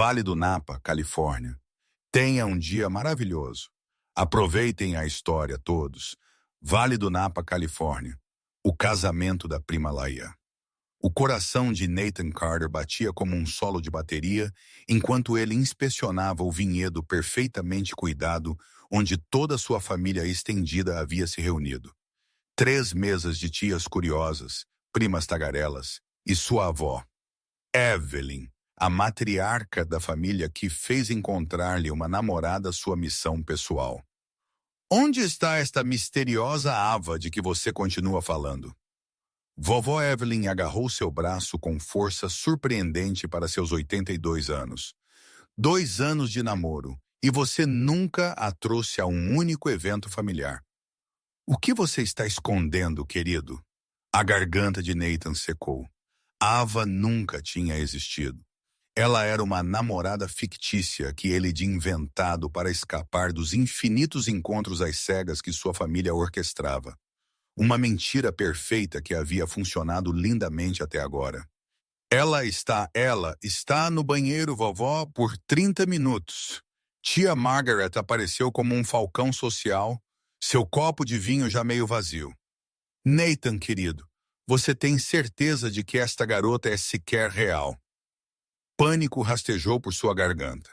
Vale do Napa, Califórnia. Tenha um dia maravilhoso. Aproveitem a história todos. Vale do Napa, Califórnia. O casamento da prima Laia. O coração de Nathan Carter batia como um solo de bateria enquanto ele inspecionava o vinhedo perfeitamente cuidado onde toda a sua família estendida havia se reunido. 3 mesas de tias curiosas, primas tagarelas e sua avó, Evelyn, a matriarca da família que fez encontrar-lhe uma namorada sua missão pessoal. Onde está esta misteriosa Ava de que você continua falando? Vovó Evelyn agarrou seu braço com força surpreendente para seus 82 anos. 2 anos de namoro, e você nunca a trouxe a um único evento familiar. O que você está escondendo, querido? A garganta de Nathan secou. Ava nunca tinha existido. Ela era uma namorada fictícia que ele tinha inventado para escapar dos infinitos encontros às cegas que sua família orquestrava. Uma mentira perfeita que havia funcionado lindamente até agora. Ela está no banheiro, vovó, por 30 minutos. Tia Margaret apareceu como um falcão social, seu copo de vinho já meio vazio. Nathan, querido, você tem certeza de que esta garota é sequer real? Pânico rastejou por sua garganta.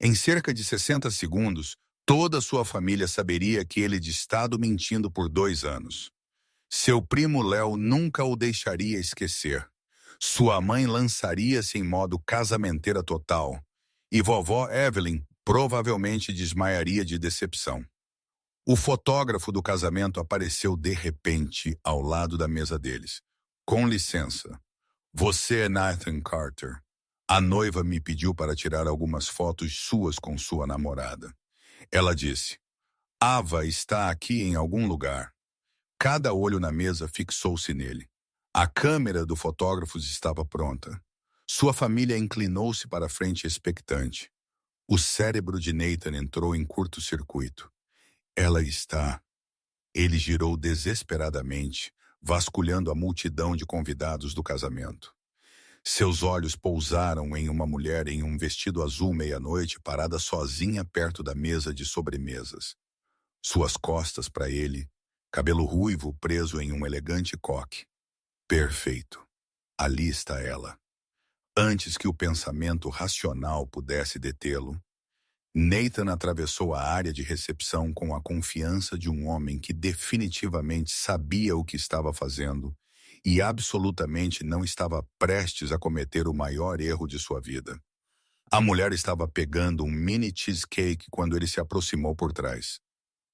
Em cerca de 60 segundos, toda sua família saberia que ele tinha estado mentindo por 2 anos. Seu primo Léo nunca o deixaria esquecer. Sua mãe lançaria-se em modo casamenteira total. E vovó Evelyn provavelmente desmaiaria de decepção. O fotógrafo do casamento apareceu de repente ao lado da mesa deles. Com licença. Você é Nathan Carter. A noiva me pediu para tirar algumas fotos suas com sua namorada. Ela disse, Ava está aqui em algum lugar. Cada olho na mesa fixou-se nele. A câmera do fotógrafo estava pronta. Sua família inclinou-se para a frente expectante. O cérebro de Nathan entrou em curto-circuito. Ela está... Ele girou desesperadamente, vasculhando a multidão de convidados do casamento. Seus olhos pousaram em uma mulher em um vestido azul meia-noite parada sozinha perto da mesa de sobremesas. Suas costas para ele, cabelo ruivo preso em um elegante coque. Perfeito. Ali está ela. Antes que o pensamento racional pudesse detê-lo, Nathan atravessou a área de recepção com a confiança de um homem que definitivamente sabia o que estava fazendo e absolutamente não estava prestes a cometer o maior erro de sua vida. A mulher estava pegando um mini cheesecake quando ele se aproximou por trás.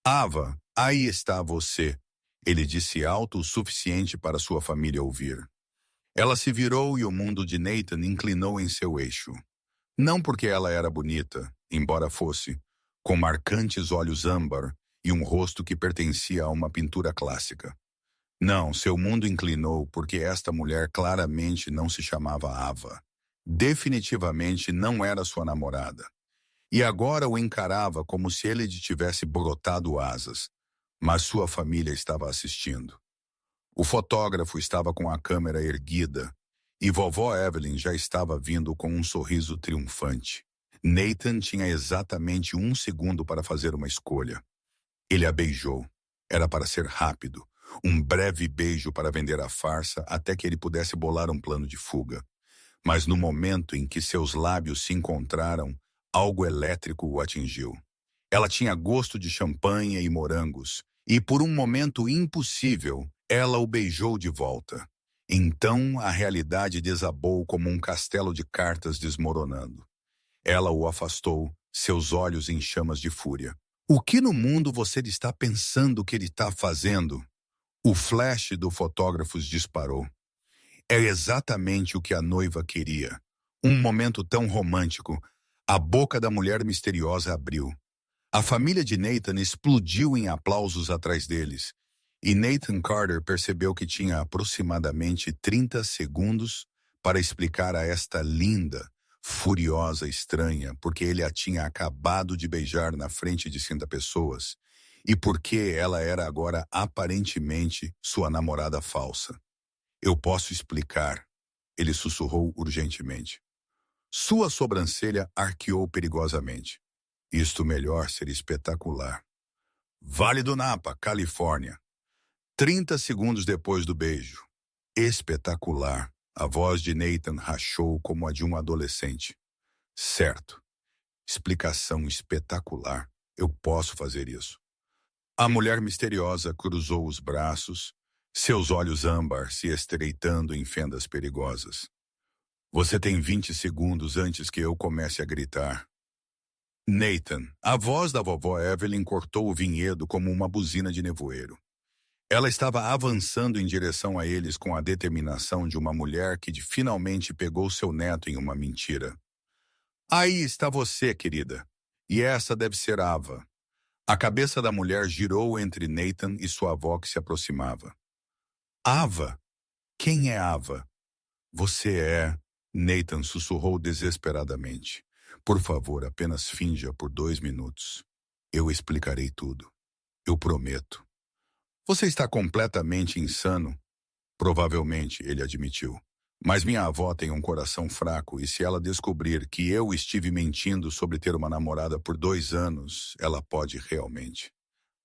Ava, aí está você, ele disse alto o suficiente para sua família ouvir. Ela se virou e o mundo de Nathan inclinou em seu eixo. Não porque ela era bonita, embora fosse, com marcantes olhos âmbar e um rosto que pertencia a uma pintura clássica. Não, seu mundo inclinou porque esta mulher claramente não se chamava Ava. Definitivamente não era sua namorada. E agora o encarava como se ele lhe tivesse brotado asas, mas sua família estava assistindo. O fotógrafo estava com a câmera erguida e vovó Evelyn já estava vindo com um sorriso triunfante. Nathan tinha exatamente 1 segundo para fazer uma escolha. Ele a beijou. Era para ser rápido, um breve beijo para vender a farsa até que ele pudesse bolar um plano de fuga. Mas no momento em que seus lábios se encontraram, algo elétrico o atingiu. Ela tinha gosto de champanhe e morangos, e por um momento impossível, ela o beijou de volta. Então a realidade desabou como um castelo de cartas desmoronando. Ela o afastou, seus olhos em chamas de fúria. O que no mundo você está pensando que ele está fazendo? O flash do fotógrafo disparou. É exatamente o que a noiva queria. Um momento tão romântico. A boca da mulher misteriosa abriu. A família de Nathan explodiu em aplausos atrás deles. E Nathan Carter percebeu que tinha aproximadamente 30 segundos para explicar a esta linda, furiosa estranha porque ele a tinha acabado de beijar na frente de 50 pessoas e porque ela era agora aparentemente sua namorada falsa. Eu posso explicar, ele sussurrou urgentemente. Sua sobrancelha arqueou perigosamente. Isto melhor seria espetacular. Vale do Napa, Califórnia. 30 segundos depois do beijo. Espetacular. A voz de Nathan rachou como a de um adolescente. Certo. Explicação espetacular. Eu posso fazer isso. A mulher misteriosa cruzou os braços, seus olhos âmbar se estreitando em fendas perigosas. Você tem 20 segundos antes que eu comece a gritar. Nathan, a voz da vovó Evelyn cortou o vinhedo como uma buzina de nevoeiro. Ela estava avançando em direção a eles com a determinação de uma mulher que finalmente pegou seu neto em uma mentira. Aí está você, querida. E essa deve ser Ava. A cabeça da mulher girou entre Nathan e sua avó que se aproximava. Ava? Quem é Ava? Você é... Nathan sussurrou desesperadamente. Por favor, apenas finja por 2 minutos. Eu explicarei tudo. Eu prometo. Você está completamente insano? Provavelmente, ele admitiu. Mas minha avó tem um coração fraco e se ela descobrir que eu estive mentindo sobre ter uma namorada por 2 anos, ela pode realmente.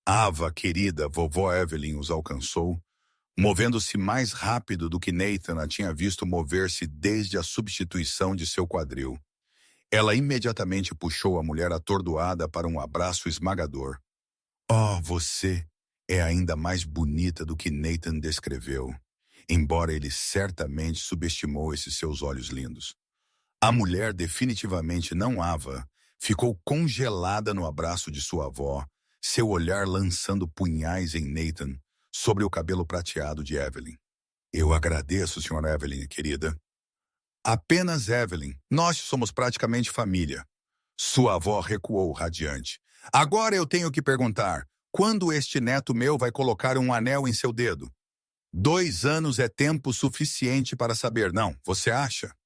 Ava, querida, vovó Evelyn os alcançou, movendo-se mais rápido do que Nathan a tinha visto mover-se desde a substituição de seu quadril. Ela imediatamente puxou a mulher atordoada para um abraço esmagador. Oh, você é ainda mais bonita do que Nathan descreveu, embora ele certamente subestimou esses seus olhos lindos. A mulher definitivamente não Ava, ficou congelada no abraço de sua avó, seu olhar lançando punhais em Nathan, sobre o cabelo prateado de Evelyn. Eu agradeço, Sra. Evelyn, querida. Apenas Evelyn. Nós somos praticamente família. Sua avó recuou radiante. Agora eu tenho que perguntar, quando este neto meu vai colocar um anel em seu dedo? 2 anos é tempo suficiente para saber, não, você acha?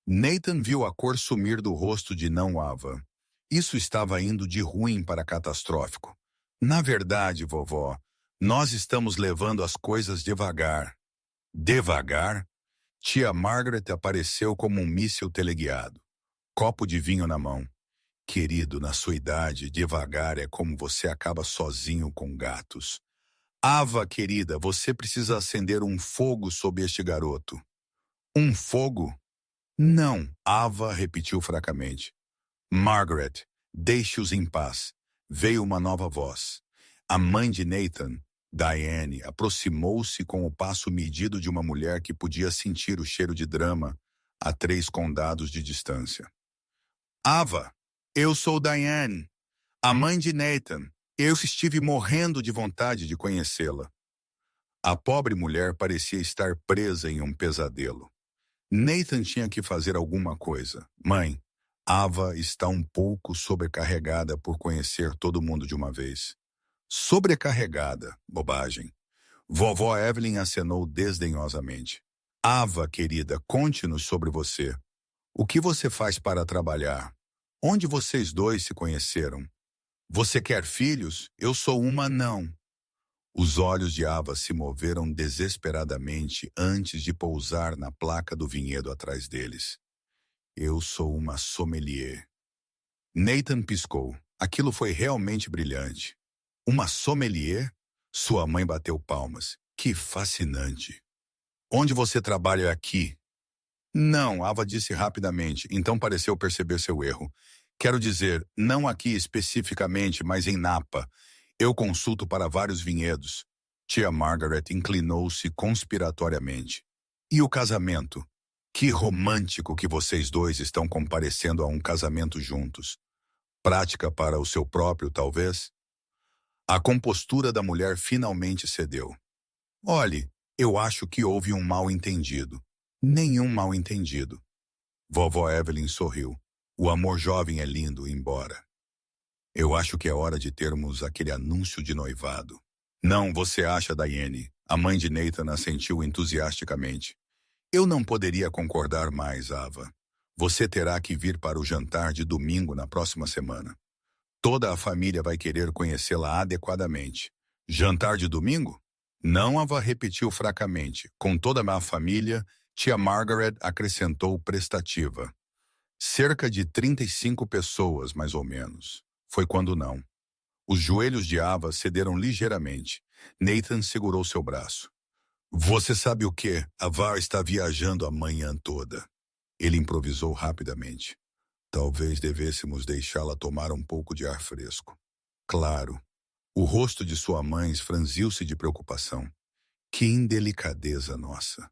Nathan viu a cor sumir do rosto de não Ava. Isso estava indo de ruim para catastrófico. Na verdade, vovó, nós estamos levando as coisas devagar. Devagar? Tia Margaret apareceu como um míssil teleguiado. Copo de vinho na mão. Querido, na sua idade, devagar é como você acaba sozinho com gatos. Ava, querida, você precisa acender um fogo sob este garoto. Um fogo? Não, Ava repetiu fracamente. Margaret, deixe-os em paz. Veio uma nova voz. A mãe de Nathan, Diane, aproximou-se com o passo medido de uma mulher que podia sentir o cheiro de drama a 3 condados de distância. Ava, eu sou Diane, a mãe de Nathan. Eu estive morrendo de vontade de conhecê-la. A pobre mulher parecia estar presa em um pesadelo. Nathan tinha que fazer alguma coisa. Mãe, Ava está um pouco sobrecarregada por conhecer todo mundo de uma vez. Sobrecarregada, bobagem. Vovó Evelyn acenou desdenhosamente. Ava, querida, conte-nos sobre você. O que você faz para trabalhar? Onde vocês dois se conheceram? Você quer filhos? Eu sou uma não. Os olhos de Ava se moveram desesperadamente antes de pousar na placa do vinhedo atrás deles. Eu sou uma sommelier. Nathan piscou. Aquilo foi realmente brilhante. Uma sommelier? Sua mãe bateu palmas. Que fascinante. Onde você trabalha aqui? Não, Ava disse rapidamente, então pareceu perceber seu erro. Quero dizer, não aqui especificamente, mas em Napa. Eu consulto para vários vinhedos. Tia Margaret inclinou-se conspiratoriamente. E o casamento? Que romântico que vocês dois estão comparecendo a um casamento juntos. Prática para o seu próprio, talvez? A compostura da mulher finalmente cedeu. Olhe, eu acho que houve um mal-entendido. Nenhum mal-entendido. Vovó Evelyn sorriu. O amor jovem é lindo, embora. Eu acho que é hora de termos aquele anúncio de noivado. Não, você acha, Diane? A mãe de Nathan assentiu entusiasticamente. Eu não poderia concordar mais, Ava. Você terá que vir para o jantar de domingo na próxima semana. Toda a família vai querer conhecê-la adequadamente. Jantar de domingo? Não, Ava repetiu fracamente. Com toda a família, tia Margaret acrescentou prestativa. Cerca de 35 pessoas, mais ou menos. Foi quando não. Os joelhos de Ava cederam ligeiramente. Nathan segurou seu braço. Você sabe o quê? A VAR está viajando a manhã toda. Ele improvisou rapidamente. Talvez devêssemos deixá-la tomar um pouco de ar fresco. Claro. O rosto de sua mãe franziu-se de preocupação. Que indelicadeza nossa.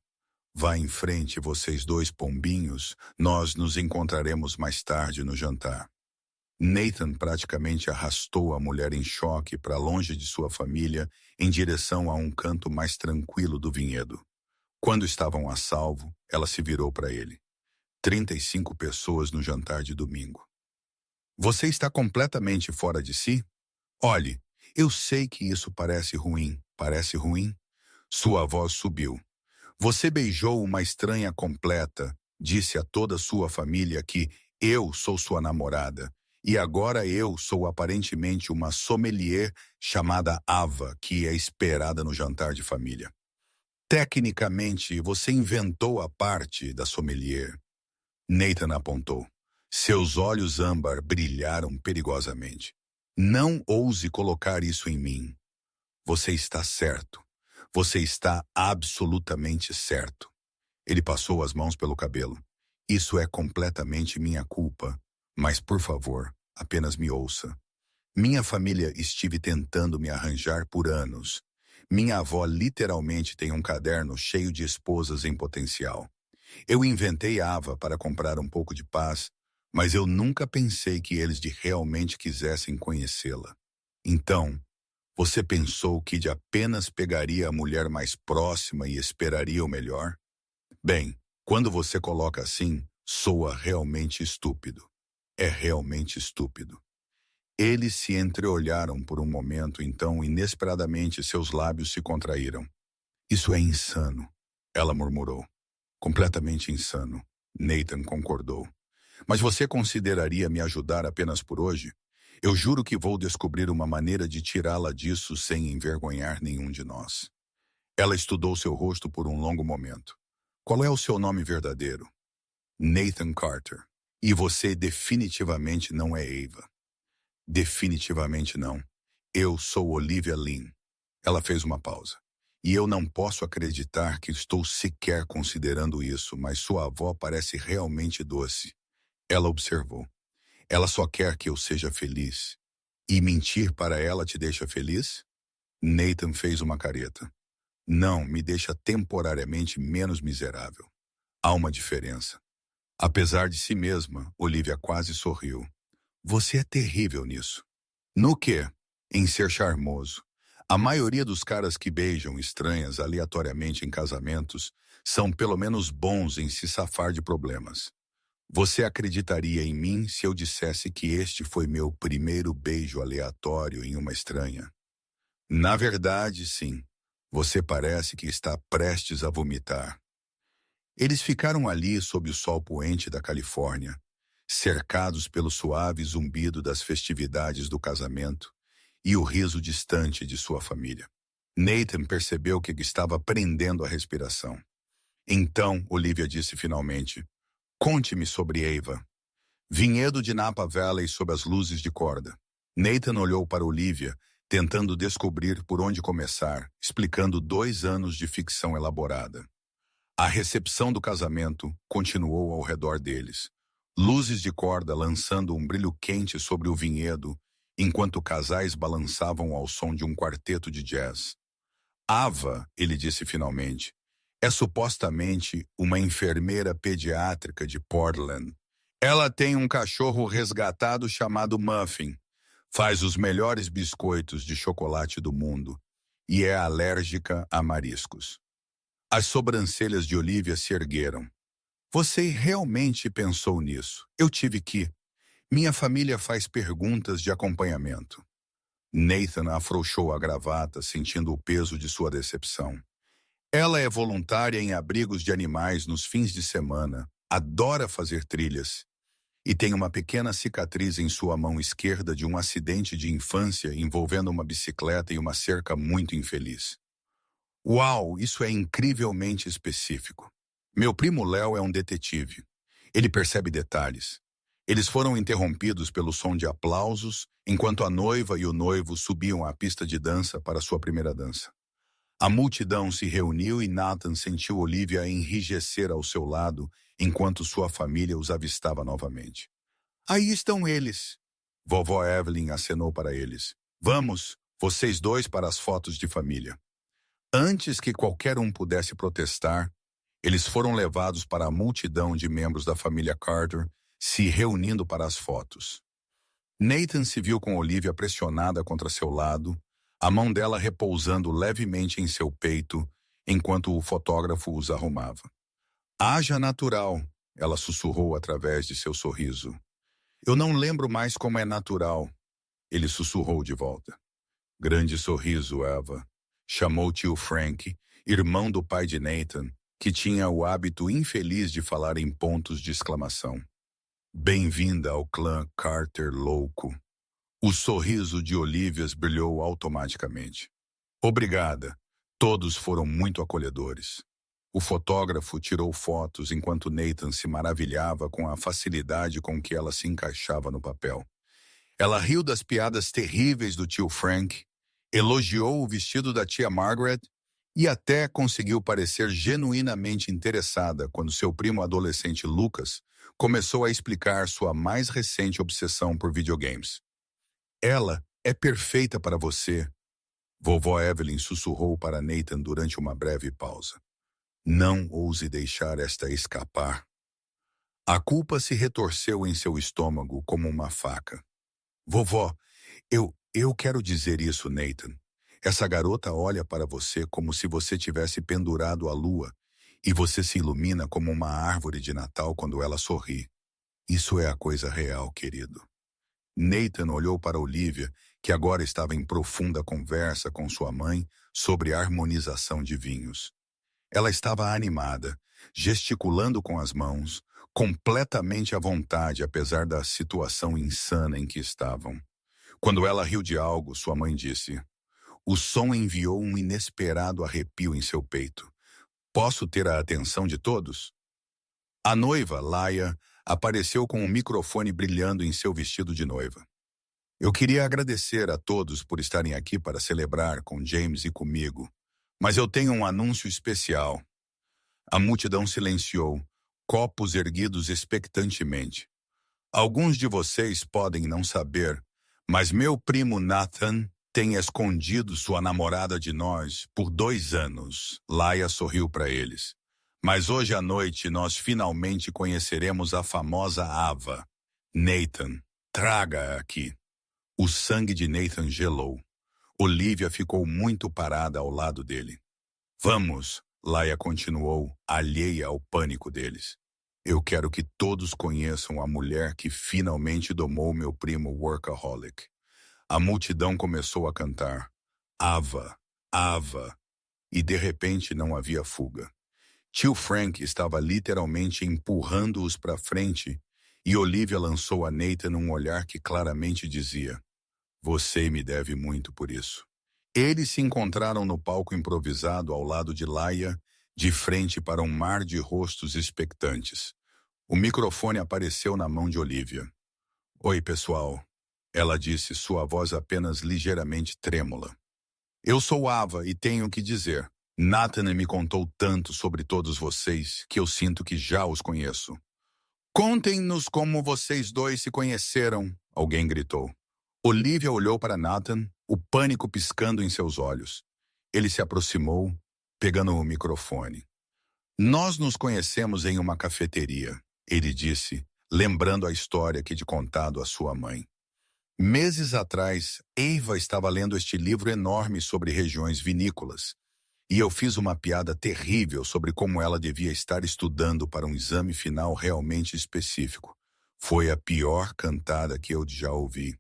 Vá em frente, vocês dois pombinhos. Nós nos encontraremos mais tarde no jantar. Nathan praticamente arrastou a mulher em choque para longe de sua família, em direção a um canto mais tranquilo do vinhedo. Quando estavam a salvo, ela se virou para ele. 35 pessoas no jantar de domingo. Você está completamente fora de si? Olhe, eu sei que isso parece ruim. Parece ruim? Sua voz subiu. Você beijou uma estranha completa, disse a toda sua família que eu sou sua namorada, e agora eu sou aparentemente uma sommelier chamada Ava, que é esperada no jantar de família. Tecnicamente, você inventou a parte da sommelier. Nathan apontou. Seus olhos âmbar brilharam perigosamente. Não ouse colocar isso em mim. Você está certo. Você está absolutamente certo. Ele passou as mãos pelo cabelo. Isso é completamente minha culpa. Mas, por favor, apenas me ouça. Minha família estive tentando me arranjar por anos. Minha avó literalmente tem um caderno cheio de esposas em potencial. Eu inventei Ava para comprar um pouco de paz, mas eu nunca pensei que eles realmente quisessem conhecê-la. Então, você pensou que de apenas pegaria a mulher mais próxima e esperaria o melhor? Bem, quando você coloca assim, soa realmente estúpido. É realmente estúpido. Eles se entreolharam por um momento, então, inesperadamente, seus lábios se contraíram. Isso é insano, ela murmurou. Completamente insano. Nathan concordou. Mas você consideraria me ajudar apenas por hoje? Eu juro que vou descobrir uma maneira de tirá-la disso sem envergonhar nenhum de nós. Ela estudou seu rosto por um longo momento. Qual é o seu nome verdadeiro? Nathan Carter. E você definitivamente não é Ava. Definitivamente não. Eu sou Olivia Lynn. Ela fez uma pausa. E eu não posso acreditar que estou sequer considerando isso, mas sua avó parece realmente doce. Ela observou. Ela só quer que eu seja feliz. E mentir para ela te deixa feliz? Nathan fez uma careta. Não, me deixa temporariamente menos miserável. Há uma diferença. Apesar de si mesma, Olivia quase sorriu. Você é terrível nisso. No quê? Em ser charmoso. A maioria dos caras que beijam estranhas aleatoriamente em casamentos são pelo menos bons em se safar de problemas. Você acreditaria em mim se eu dissesse que este foi meu primeiro beijo aleatório em uma estranha? Na verdade, sim. Você parece que está prestes a vomitar. Eles ficaram ali sob o sol poente da Califórnia, cercados pelo suave zumbido das festividades do casamento e o riso distante de sua família. Nathan percebeu que estava prendendo a respiração. Então, Olivia disse finalmente, conte-me sobre Ava. Vinhedo de Napa Valley sob as luzes de corda. Nathan olhou para Olivia, tentando descobrir por onde começar, explicando 2 anos de ficção elaborada. A recepção do casamento continuou ao redor deles. Luzes de corda lançando um brilho quente sobre o vinhedo, enquanto casais balançavam ao som de um quarteto de jazz. Ava, ele disse finalmente, é supostamente uma enfermeira pediátrica de Portland. Ela tem um cachorro resgatado chamado Muffin, faz os melhores biscoitos de chocolate do mundo e é alérgica a mariscos. As sobrancelhas de Olivia se ergueram. Você realmente pensou nisso? Eu tive que. Minha família faz perguntas de acompanhamento. Nathan afrouxou a gravata, sentindo o peso de sua decepção. Ela é voluntária em abrigos de animais nos fins de semana, adora fazer trilhas e tem uma pequena cicatriz em sua mão esquerda de um acidente de infância envolvendo uma bicicleta e uma cerca muito infeliz. Uau, isso é incrivelmente específico. Meu primo Léo é um detetive. Ele percebe detalhes. Eles foram interrompidos pelo som de aplausos enquanto a noiva e o noivo subiam à pista de dança para sua primeira dança. A multidão se reuniu e Nathan sentiu Olivia enrijecer ao seu lado enquanto sua família os avistava novamente. Aí estão eles. Vovó Evelyn acenou para eles. Vamos, vocês dois para as fotos de família. Antes que qualquer um pudesse protestar, eles foram levados para a multidão de membros da família Carter se reunindo para as fotos. Nathan se viu com Olivia pressionada contra seu lado, a mão dela repousando levemente em seu peito enquanto o fotógrafo os arrumava. Haja natural, ela sussurrou através de seu sorriso. Eu não lembro mais como é natural, ele sussurrou de volta. Grande sorriso, Eva, chamou tio Frank, irmão do pai de Nathan, que tinha o hábito infeliz de falar em pontos de exclamação. Bem-vinda ao clã Carter louco. O sorriso de Olivia brilhou automaticamente. Obrigada. Todos foram muito acolhedores. O fotógrafo tirou fotos enquanto Nathan se maravilhava com a facilidade com que ela se encaixava no papel. Ela riu das piadas terríveis do tio Frank, elogiou o vestido da tia Margaret e até conseguiu parecer genuinamente interessada quando seu primo adolescente Lucas começou a explicar sua mais recente obsessão por videogames. Ela é perfeita para você, vovó Evelyn sussurrou para Nathan durante uma breve pausa. Não ouse deixar esta escapar. A culpa se retorceu em seu estômago como uma faca. Vovó, eu quero dizer isso, Nathan. Essa garota olha para você como se você tivesse pendurado a lua e você se ilumina como uma árvore de Natal quando ela sorri. Isso é a coisa real, querido. Nathan olhou para Olivia, que agora estava em profunda conversa com sua mãe sobre a harmonização de vinhos. Ela estava animada, gesticulando com as mãos, completamente à vontade apesar da situação insana em que estavam. Quando ela riu de algo, sua mãe disse, o som enviou um inesperado arrepio em seu peito. Posso ter a atenção de todos? A noiva, Laia, apareceu com um microfone brilhando em seu vestido de noiva. Eu queria agradecer a todos por estarem aqui para celebrar com James e comigo, mas eu tenho um anúncio especial. A multidão silenciou, copos erguidos expectantemente. Alguns de vocês podem não saber, mas meu primo Nathan tem escondido sua namorada de nós por 2 anos. Laia sorriu para eles. Mas hoje à noite nós finalmente conheceremos a famosa Ava. Nathan, traga-a aqui. O sangue de Nathan gelou. Olivia ficou muito parada ao lado dele. Vamos, Laia continuou, alheia ao pânico deles. Eu quero que todos conheçam a mulher que finalmente domou meu primo workaholic. A multidão começou a cantar. Ava, Ava. E de repente não havia fuga. Tio Frank estava literalmente empurrando-os para frente e Olivia lançou a Nathan um olhar que claramente dizia, você me deve muito por isso. Eles se encontraram no palco improvisado ao lado de Laia, de frente para um mar de rostos expectantes. O microfone apareceu na mão de Olivia. Oi, pessoal. Ela disse, sua voz apenas ligeiramente trêmula. Eu sou Ava e tenho que dizer, Nathan me contou tanto sobre todos vocês que eu sinto que já os conheço. Contem-nos como vocês dois se conheceram, alguém gritou. Olivia olhou para Nathan, o pânico piscando em seus olhos. Ele se aproximou, pegando o microfone. Nós nos conhecemos em uma cafeteria, ele disse, lembrando a história que tinha contado à sua mãe. Meses atrás, Eva estava lendo este livro enorme sobre regiões vinícolas, e eu fiz uma piada terrível sobre como ela devia estar estudando para um exame final realmente específico. Foi a pior cantada que eu já ouvi.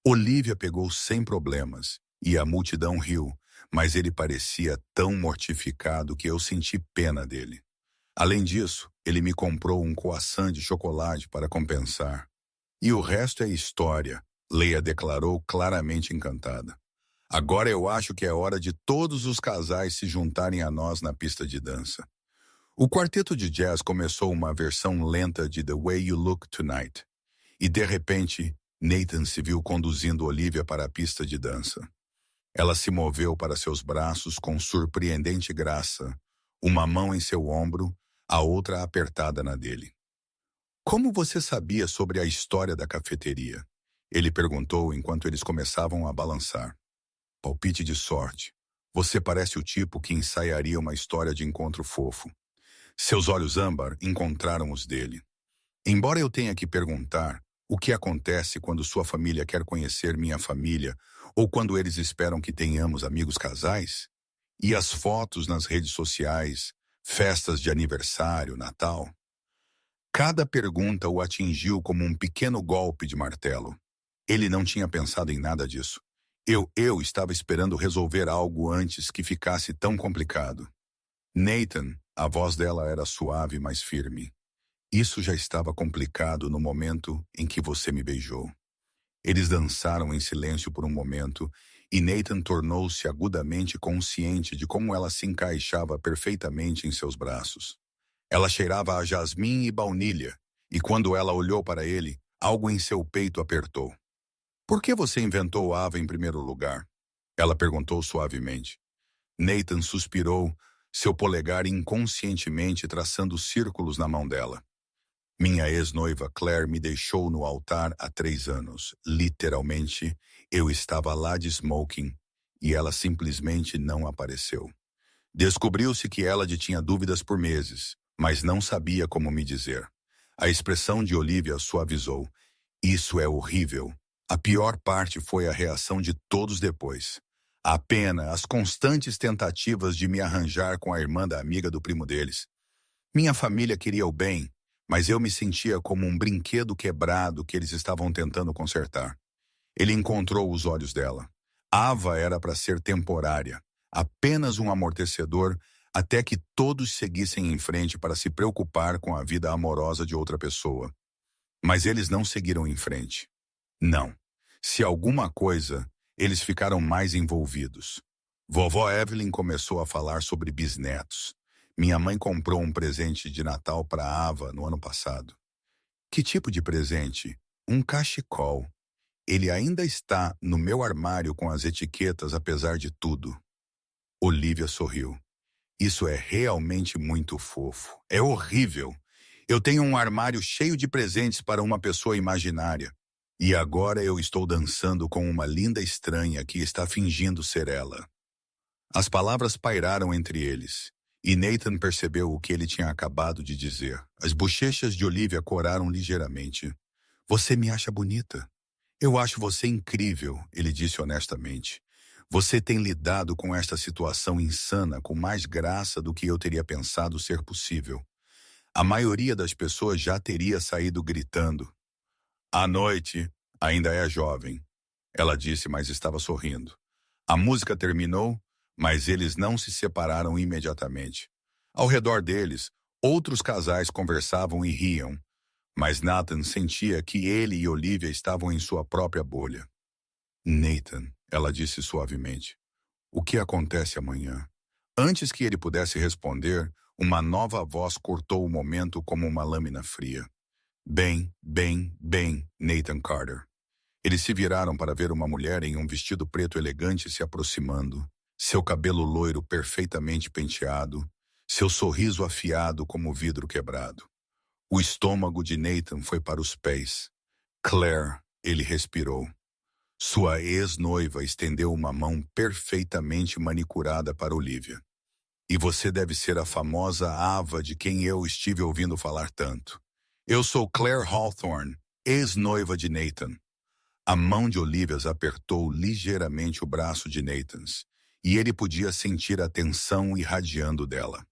Olivia pegou sem problemas, e a multidão riu, mas ele parecia tão mortificado que eu senti pena dele. Além disso, ele me comprou um croissant de chocolate para compensar. E o resto é história, Leia declarou claramente encantada. Agora eu acho que é hora de todos os casais se juntarem a nós na pista de dança. O quarteto de jazz começou uma versão lenta de The Way You Look Tonight, e de repente, Nathan se viu conduzindo Olivia para a pista de dança. Ela se moveu para seus braços com surpreendente graça, uma mão em seu ombro, a outra apertada na dele. Como você sabia sobre a história da cafeteria? Ele perguntou enquanto eles começavam a balançar. Palpite de sorte. Você parece o tipo que ensaiaria uma história de encontro fofo. Seus olhos âmbar encontraram os dele. Embora eu tenha que perguntar o que acontece quando sua família quer conhecer minha família ou quando eles esperam que tenhamos amigos casais, e as fotos nas redes sociais, festas de aniversário, Natal. Cada pergunta o atingiu como um pequeno golpe de martelo. Ele não tinha pensado em nada disso. Eu estava esperando resolver algo antes que ficasse tão complicado. Nathan, a voz dela era suave, mas firme. Isso já estava complicado no momento em que você me beijou. Eles dançaram em silêncio por um momento e Nathan tornou-se agudamente consciente de como ela se encaixava perfeitamente em seus braços. Ela cheirava a jasmim e baunilha, e quando ela olhou para ele, algo em seu peito apertou. Por que você inventou Ava em primeiro lugar? Ela perguntou suavemente. Nathan suspirou, seu polegar inconscientemente traçando círculos na mão dela. Minha ex-noiva Claire me deixou no altar há 3 anos. Literalmente, eu estava lá de smoking e ela simplesmente não apareceu. Descobriu-se que ela tinha dúvidas por meses, mas não sabia como me dizer. A expressão de Olivia suavizou. Isso é horrível. A pior parte foi a reação de todos depois. A pena, as constantes tentativas de me arranjar com a irmã da amiga do primo deles. Minha família queria o bem, mas eu me sentia como um brinquedo quebrado que eles estavam tentando consertar. Ele encontrou os olhos dela. Ava era para ser temporária, apenas um amortecedor, até que todos seguissem em frente para se preocupar com a vida amorosa de outra pessoa. Mas eles não seguiram em frente. Não. Se alguma coisa, eles ficaram mais envolvidos. Vovó Evelyn começou a falar sobre bisnetos. Minha mãe comprou um presente de Natal para Ava no ano passado. Que tipo de presente? Um cachecol. Ele ainda está no meu armário com as etiquetas apesar de tudo. Olivia sorriu. Isso é realmente muito fofo. É horrível. Eu tenho um armário cheio de presentes para uma pessoa imaginária. E agora eu estou dançando com uma linda estranha que está fingindo ser ela. As palavras pairaram entre eles, e Nathan percebeu o que ele tinha acabado de dizer. As bochechas de Olivia coraram ligeiramente. Você me acha bonita? Eu acho você incrível, ele disse honestamente. Você tem lidado com esta situação insana com mais graça do que eu teria pensado ser possível. A maioria das pessoas já teria saído gritando. A noite ainda é jovem, ela disse, mas estava sorrindo. A música terminou, mas eles não se separaram imediatamente. Ao redor deles, outros casais conversavam e riam, mas Nathan sentia que ele e Olivia estavam em sua própria bolha. Nathan, ela disse suavemente, o que acontece amanhã? Antes que ele pudesse responder, uma nova voz cortou o momento como uma lâmina fria. Bem, Nathan Carter. Eles se viraram para ver uma mulher em um vestido preto elegante se aproximando, seu cabelo loiro perfeitamente penteado, seu sorriso afiado como vidro quebrado. O estômago de Nathan foi para os pés. Claire, ele respirou. Sua ex-noiva estendeu uma mão perfeitamente manicurada para Olivia. E você deve ser a famosa Ava de quem eu estive ouvindo falar tanto. Eu sou Claire Hawthorne, ex-noiva de Nathan. A mão de Olivia apertou ligeiramente o braço de Nathan, e ele podia sentir a tensão irradiando dela.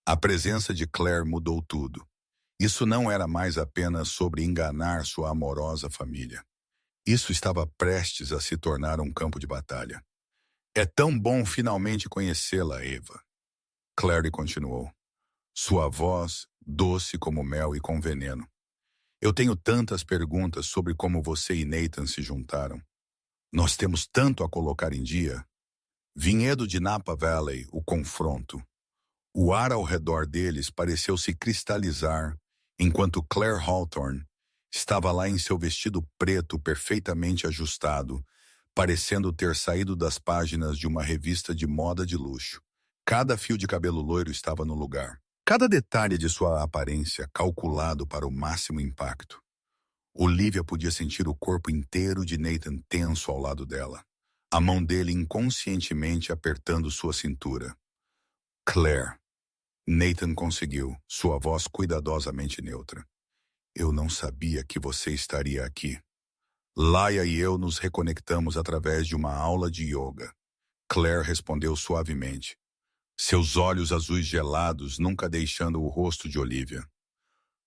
A presença de Claire mudou tudo. Isso não era mais apenas sobre enganar sua amorosa família. Isso estava prestes a se tornar um campo de batalha. É tão bom finalmente conhecê-la, Eva. Claire continuou. Sua voz, doce como mel e com veneno. Eu tenho tantas perguntas sobre como você e Nathan se juntaram. Nós temos tanto a colocar em dia. Vinhedo de Napa Valley, o confronto. O ar ao redor deles pareceu se cristalizar, enquanto Claire Hawthorne estava lá em seu vestido preto perfeitamente ajustado, parecendo ter saído das páginas de uma revista de moda de luxo. Cada fio de cabelo loiro estava no lugar. Cada detalhe de sua aparência calculado para o máximo impacto. Olivia podia sentir o corpo inteiro de Nathan tenso ao lado dela, a mão dele inconscientemente apertando sua cintura. Claire. Nathan conseguiu, sua voz cuidadosamente neutra. Eu não sabia que você estaria aqui. Laia e eu nos reconectamos através de uma aula de yoga. Claire respondeu suavemente, seus olhos azuis gelados nunca deixando o rosto de Olivia.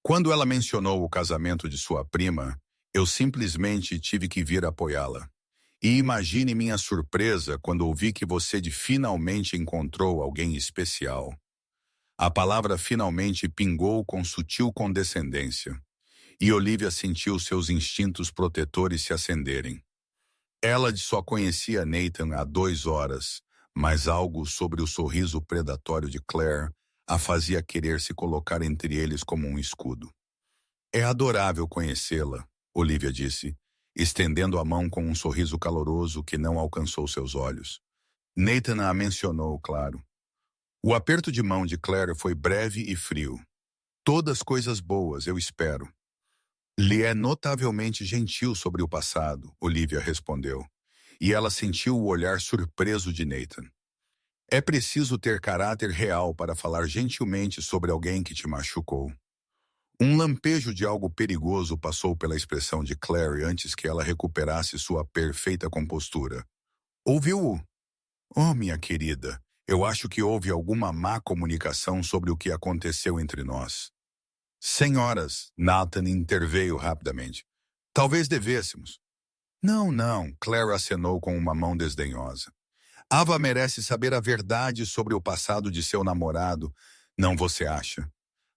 Quando ela mencionou o casamento de sua prima, eu simplesmente tive que vir apoiá-la. E imagine minha surpresa quando ouvi que finalmente encontrou alguém especial. A palavra finalmente pingou com sutil condescendência, e Olivia sentiu seus instintos protetores se acenderem. Ela só conhecia Nathan há 2 horas, mas algo sobre o sorriso predatório de Claire a fazia querer se colocar entre eles como um escudo. É adorável conhecê-la, Olivia disse, estendendo a mão com um sorriso caloroso que não alcançou seus olhos. Nathan a mencionou, claro. O aperto de mão de Claire foi breve e frio. Todas coisas boas, eu espero. Lhe é notavelmente gentil sobre o passado, Olivia respondeu, e ela sentiu o olhar surpreso de Nathan. É preciso ter caráter real para falar gentilmente sobre alguém que te machucou. Um lampejo de algo perigoso passou pela expressão de Claire antes que ela recuperasse sua perfeita compostura. Ouviu-o? Oh, minha querida, eu acho que houve alguma má comunicação sobre o que aconteceu entre nós. Senhoras, Nathan interveio rapidamente. Talvez devêssemos. Não, não, Claire acenou com uma mão desdenhosa. Ava merece saber a verdade sobre o passado de seu namorado, não você acha?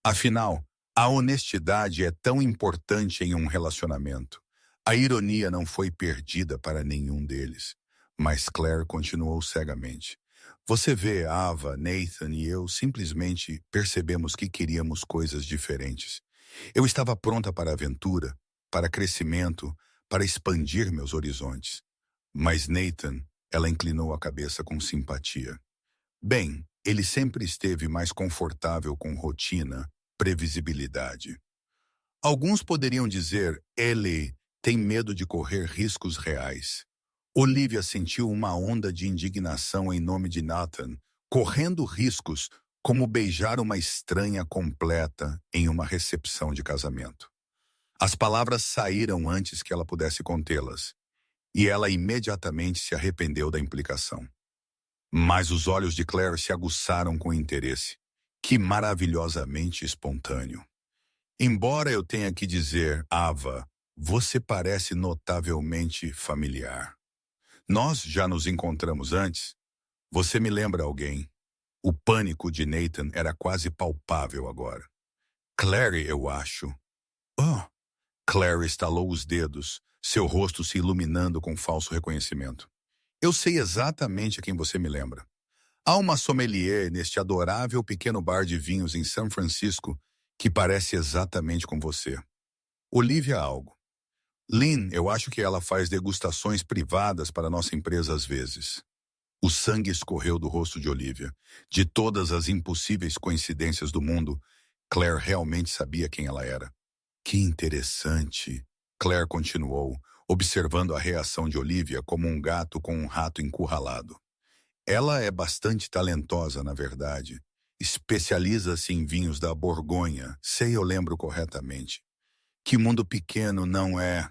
Afinal, a honestidade é tão importante em um relacionamento. A ironia não foi perdida para nenhum deles. Mas Claire continuou cegamente. Você vê, Ava, Nathan e eu simplesmente percebemos que queríamos coisas diferentes. Eu estava pronta para aventura, para crescimento, para expandir meus horizontes. Mas Nathan, ela inclinou a cabeça com simpatia. Bem, ele sempre esteve mais confortável com rotina, previsibilidade. Alguns poderiam dizer, ele tem medo de correr riscos reais. Olivia sentiu uma onda de indignação em nome de Nathan, correndo riscos como beijar uma estranha completa em uma recepção de casamento. As palavras saíram antes que ela pudesse contê-las, e ela imediatamente se arrependeu da implicação. Mas os olhos de Claire se aguçaram com interesse, que maravilhosamente espontâneo. Embora eu tenha que dizer, Ava, você parece notavelmente familiar. Nós já nos encontramos antes? Você me lembra alguém? O pânico de Nathan era quase palpável agora. Claire, eu acho. Oh! Claire estalou os dedos, seu rosto se iluminando com falso reconhecimento. Eu sei exatamente a quem você me lembra. Há uma sommelier neste adorável pequeno bar de vinhos em São Francisco que parece exatamente com você. Olivia algo. Lynn, eu acho que ela faz degustações privadas para nossa empresa às vezes. O sangue escorreu do rosto de Olivia. De todas as impossíveis coincidências do mundo, Claire realmente sabia quem ela era. Que interessante, Claire continuou, observando a reação de Olivia como um gato com um rato encurralado. Ela é bastante talentosa, na verdade. Especializa-se em vinhos da Borgonha, sei eu lembro corretamente. Que mundo pequeno, não é?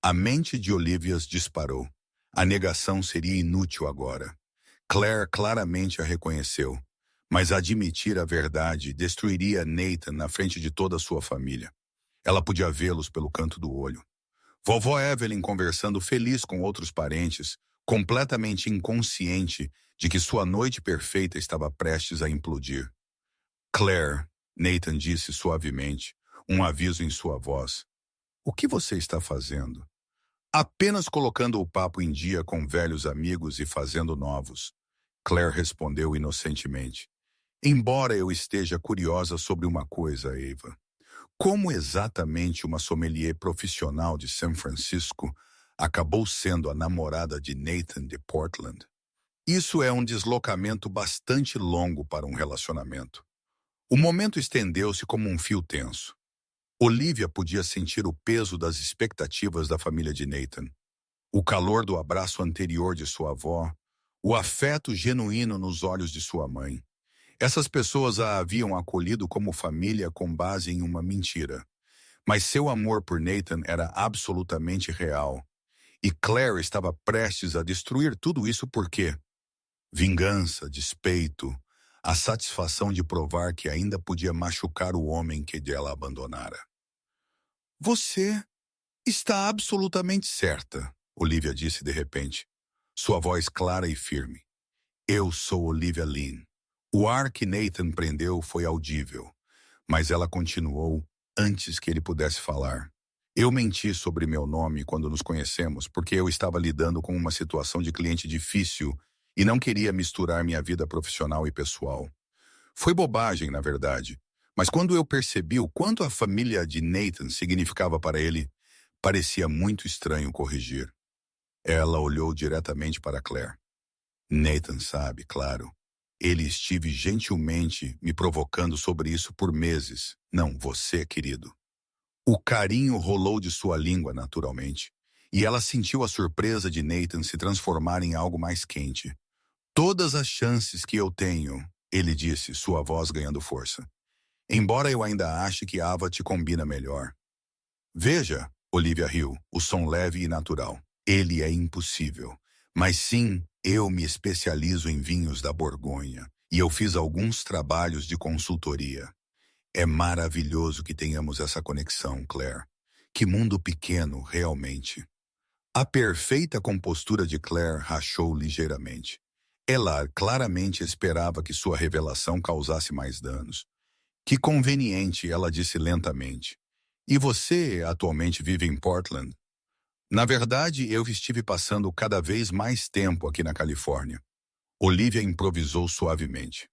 A mente de Olivia disparou. A negação seria inútil agora. Claire claramente a reconheceu, mas admitir a verdade destruiria Nathan na frente de toda a sua família. Ela podia vê-los pelo canto do olho. Vovó Evelyn conversando feliz com outros parentes, completamente inconsciente de que sua noite perfeita estava prestes a implodir. Claire, Nathan disse suavemente, um aviso em sua voz. O que você está fazendo? Apenas colocando o papo em dia com velhos amigos e fazendo novos. Claire respondeu inocentemente. Embora eu esteja curiosa sobre uma coisa, Eva. Como exatamente uma sommelier profissional de São Francisco acabou sendo a namorada de Nathan de Portland? Isso é um deslocamento bastante longo para um relacionamento. O momento estendeu-se como um fio tenso. Olivia podia sentir o peso das expectativas da família de Nathan, o calor do abraço anterior de sua avó, o afeto genuíno nos olhos de sua mãe. Essas pessoas a haviam acolhido como família com base em uma mentira. Mas seu amor por Nathan era absolutamente real. E Claire estava prestes a destruir tudo isso por quê? Vingança, despeito, a satisfação de provar que ainda podia machucar o homem que ela abandonara. Você está absolutamente certa, Olivia disse de repente, sua voz clara e firme. Eu sou Olivia Lynn. O ar que Nathan prendeu foi audível, mas ela continuou antes que ele pudesse falar. Eu menti sobre meu nome quando nos conhecemos porque eu estava lidando com uma situação de cliente difícil e não queria misturar minha vida profissional e pessoal. Foi bobagem, na verdade, mas quando eu percebi o quanto a família de Nathan significava para ele, parecia muito estranho corrigir. Ela olhou diretamente para Claire. Nathan sabe, claro. Ele estive gentilmente me provocando sobre isso por meses. Não, você, querido. O carinho rolou de sua língua naturalmente, e ela sentiu a surpresa de Nathan se transformar em algo mais quente. Todas as chances que eu tenho, ele disse, sua voz ganhando força. Embora eu ainda ache que Ava te combina melhor. Veja, Olivia riu, o som leve e natural. Ele é impossível. Mas sim, eu me especializo em vinhos da Borgonha, e eu fiz alguns trabalhos de consultoria. É maravilhoso que tenhamos essa conexão, Claire. Que mundo pequeno, realmente. A perfeita compostura de Claire rachou ligeiramente. Ela claramente esperava que sua revelação causasse mais danos. Que conveniente, ela disse lentamente. E você atualmente vive em Portland? Na verdade, eu estive passando cada vez mais tempo aqui na Califórnia. Olivia improvisou suavemente.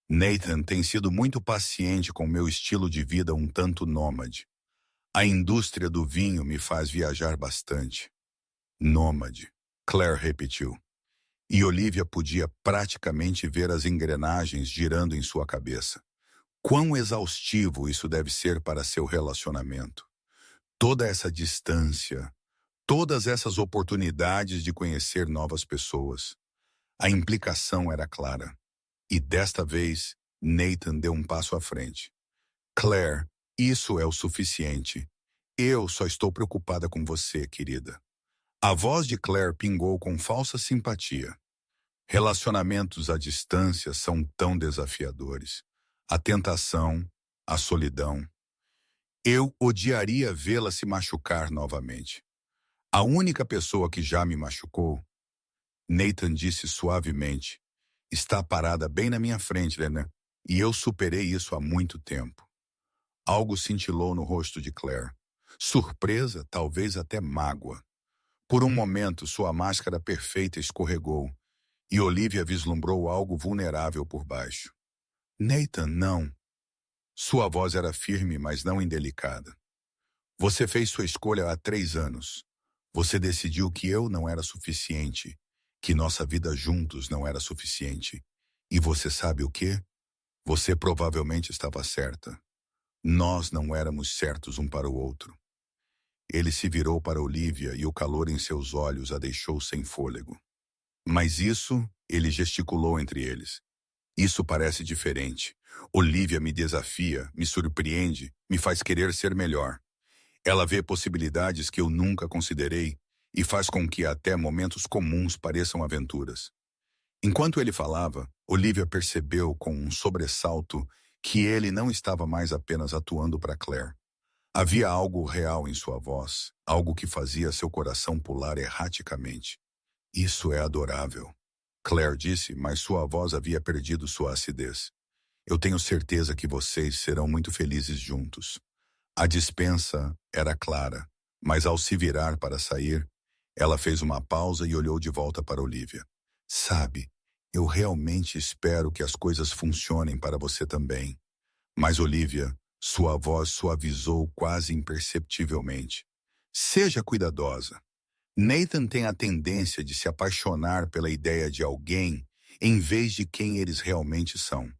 Nathan tem sido muito paciente com meu estilo de vida um tanto nômade. A indústria do vinho me faz viajar bastante. Nômade, Claire repetiu. E Olivia podia praticamente ver as engrenagens girando em sua cabeça. Quão exaustivo isso deve ser para seu relacionamento. Toda essa distância, todas essas oportunidades de conhecer novas pessoas. A implicação era clara. E desta vez, Nathan deu um passo à frente. Claire, isso é o suficiente. Eu só estou preocupada com você, querida. A voz de Claire pingou com falsa simpatia. Relacionamentos à distância são tão desafiadores. A tentação, a solidão. Eu odiaria vê-la se machucar novamente. A única pessoa que já me machucou, Nathan disse suavemente, está parada bem na minha frente, Lena, e eu superei isso há muito tempo. Algo cintilou no rosto de Claire. Surpresa, talvez até mágoa. Por um momento, sua máscara perfeita escorregou, e Olivia vislumbrou algo vulnerável por baixo. Nathan, não. Sua voz era firme, mas não indelicada. Você fez sua escolha há 3 anos. Você decidiu que eu não era suficiente, que nossa vida juntos não era suficiente. E você sabe o quê? Você provavelmente estava certa. Nós não éramos certos um para o outro. Ele se virou para Olivia e o calor em seus olhos a deixou sem fôlego. Mas isso, ele gesticulou entre eles. Isso parece diferente. Olivia me desafia, me surpreende, me faz querer ser melhor. Ela vê possibilidades que eu nunca considerei e faz com que até momentos comuns pareçam aventuras. Enquanto ele falava, Olivia percebeu com um sobressalto que ele não estava mais apenas atuando para Claire. Havia algo real em sua voz, algo que fazia seu coração pular erraticamente. Isso é adorável, Claire disse, mas sua voz havia perdido sua acidez. Eu tenho certeza que vocês serão muito felizes juntos. A dispensa era clara, mas ao se virar para sair, ela fez uma pausa e olhou de volta para Olivia. Sabe, Eu realmente espero que as coisas funcionem para você também. Mas, Olivia, sua voz suavizou quase imperceptivelmente. Seja cuidadosa. Nathan tem a tendência de se apaixonar pela ideia de alguém em vez de quem eles realmente são.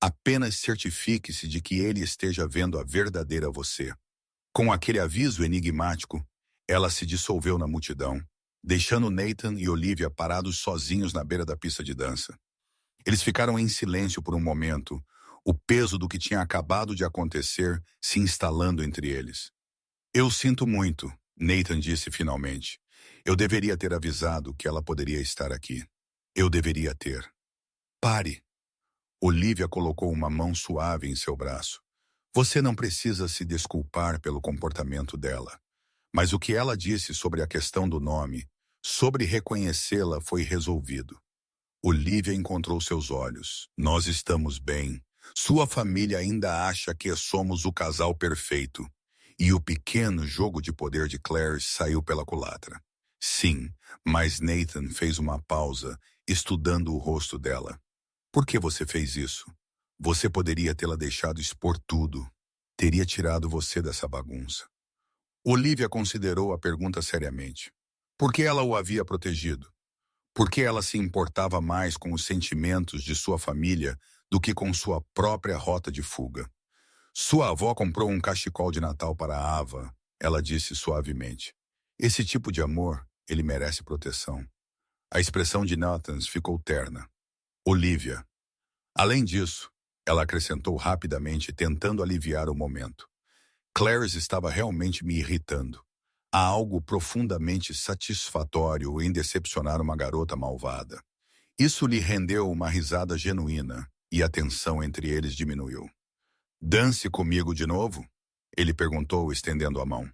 Apenas certifique-se de que ele esteja vendo a verdadeira você. Com aquele aviso enigmático, ela se dissolveu na multidão, deixando Nathan e Olivia parados sozinhos na beira da pista de dança. Eles ficaram em silêncio por um momento, o peso do que tinha acabado de acontecer se instalando entre eles. Eu sinto muito, Nathan disse finalmente. Eu deveria ter avisado que ela poderia estar aqui. Eu deveria ter. Pare. Olivia colocou uma mão suave em seu braço. Você não precisa se desculpar pelo comportamento dela. Mas o que ela disse sobre a questão do nome, sobre reconhecê-la, foi resolvido. Olivia encontrou seus olhos. Nós estamos bem. Sua família ainda acha que somos o casal perfeito. E o pequeno jogo de poder de Claire saiu pela culatra. Sim, mas Nathan fez uma pausa, estudando o rosto dela. Por que você fez isso? Você poderia tê-la deixado expor tudo. Teria tirado você dessa bagunça. Olivia considerou a pergunta seriamente. Por que ela o havia protegido? Por que ela se importava mais com os sentimentos de sua família do que com sua própria rota de fuga? Sua avó comprou um cachecol de Natal para a Ava, ela disse suavemente. Esse tipo de amor, ele merece proteção. A expressão de Nathan ficou terna. Olivia. Além disso, ela acrescentou rapidamente, tentando aliviar o momento. Claire estava realmente me irritando. Há algo profundamente satisfatório em decepcionar uma garota malvada. Isso lhe rendeu uma risada genuína, e a tensão entre eles diminuiu. Dance comigo de novo? Ele perguntou, estendendo a mão.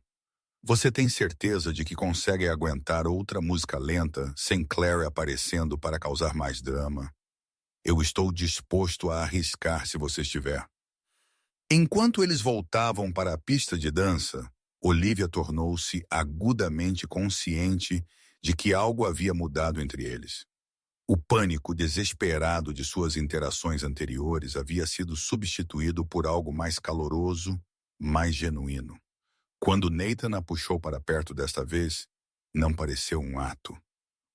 Você tem certeza de que consegue aguentar outra música lenta sem Claire aparecendo para causar mais drama? Eu estou disposto a arriscar se você estiver. Enquanto eles voltavam para a pista de dança, Olivia tornou-se agudamente consciente de que algo havia mudado entre eles. O pânico desesperado de suas interações anteriores havia sido substituído por algo mais caloroso, mais genuíno. Quando Nathan a puxou para perto desta vez, não pareceu um ato.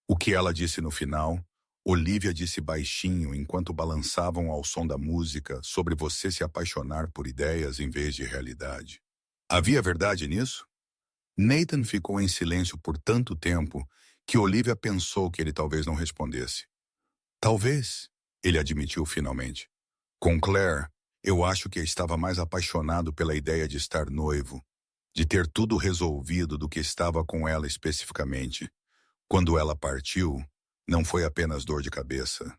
O que ela disse no final, Olivia disse baixinho enquanto balançavam ao som da música sobre você se apaixonar por ideias em vez de realidade. Havia verdade nisso? Nathan ficou em silêncio por tanto tempo que Olivia pensou que ele talvez não respondesse. Talvez, ele admitiu finalmente. Com Claire, eu acho que estava mais apaixonado pela ideia de estar noivo, de ter tudo resolvido do que estava com ela especificamente. Quando ela partiu, não foi apenas dor de cabeça.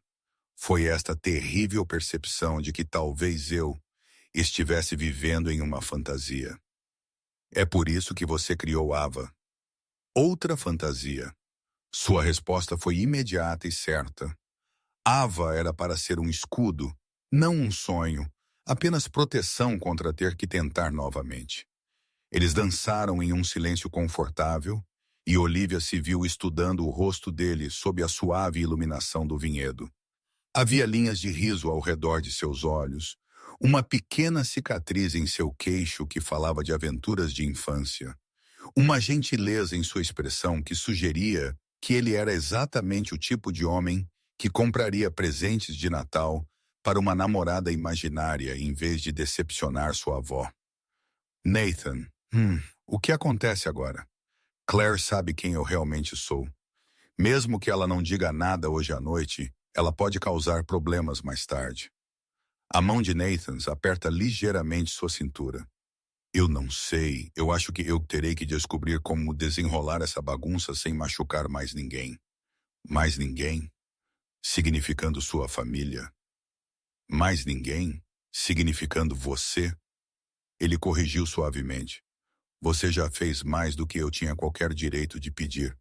Foi esta terrível percepção de que talvez eu estivesse vivendo em uma fantasia. É por isso que você criou Ava. Outra fantasia. Sua resposta foi imediata e certa. Ava era para ser um escudo, não um sonho, apenas proteção contra ter que tentar novamente. Eles dançaram em um silêncio confortável, e Olivia se viu estudando o rosto dele sob a suave iluminação do vinhedo. Havia linhas de riso ao redor de seus olhos, uma pequena cicatriz em seu queixo que falava de aventuras de infância, uma gentileza em sua expressão que sugeria que ele era exatamente o tipo de homem que compraria presentes de Natal para uma namorada imaginária em vez de decepcionar sua avó. Nathan, o que acontece agora? Claire sabe quem eu realmente sou. Mesmo que ela não diga nada hoje à noite, ela pode causar problemas mais tarde. A mão de Nathan aperta ligeiramente sua cintura. Eu não sei, eu acho que eu terei que descobrir como desenrolar essa bagunça sem machucar mais ninguém. Mais ninguém? Significando sua família. Mais ninguém? Significando você? Ele corrigiu suavemente. Você já fez mais do que eu tinha qualquer direito de pedir.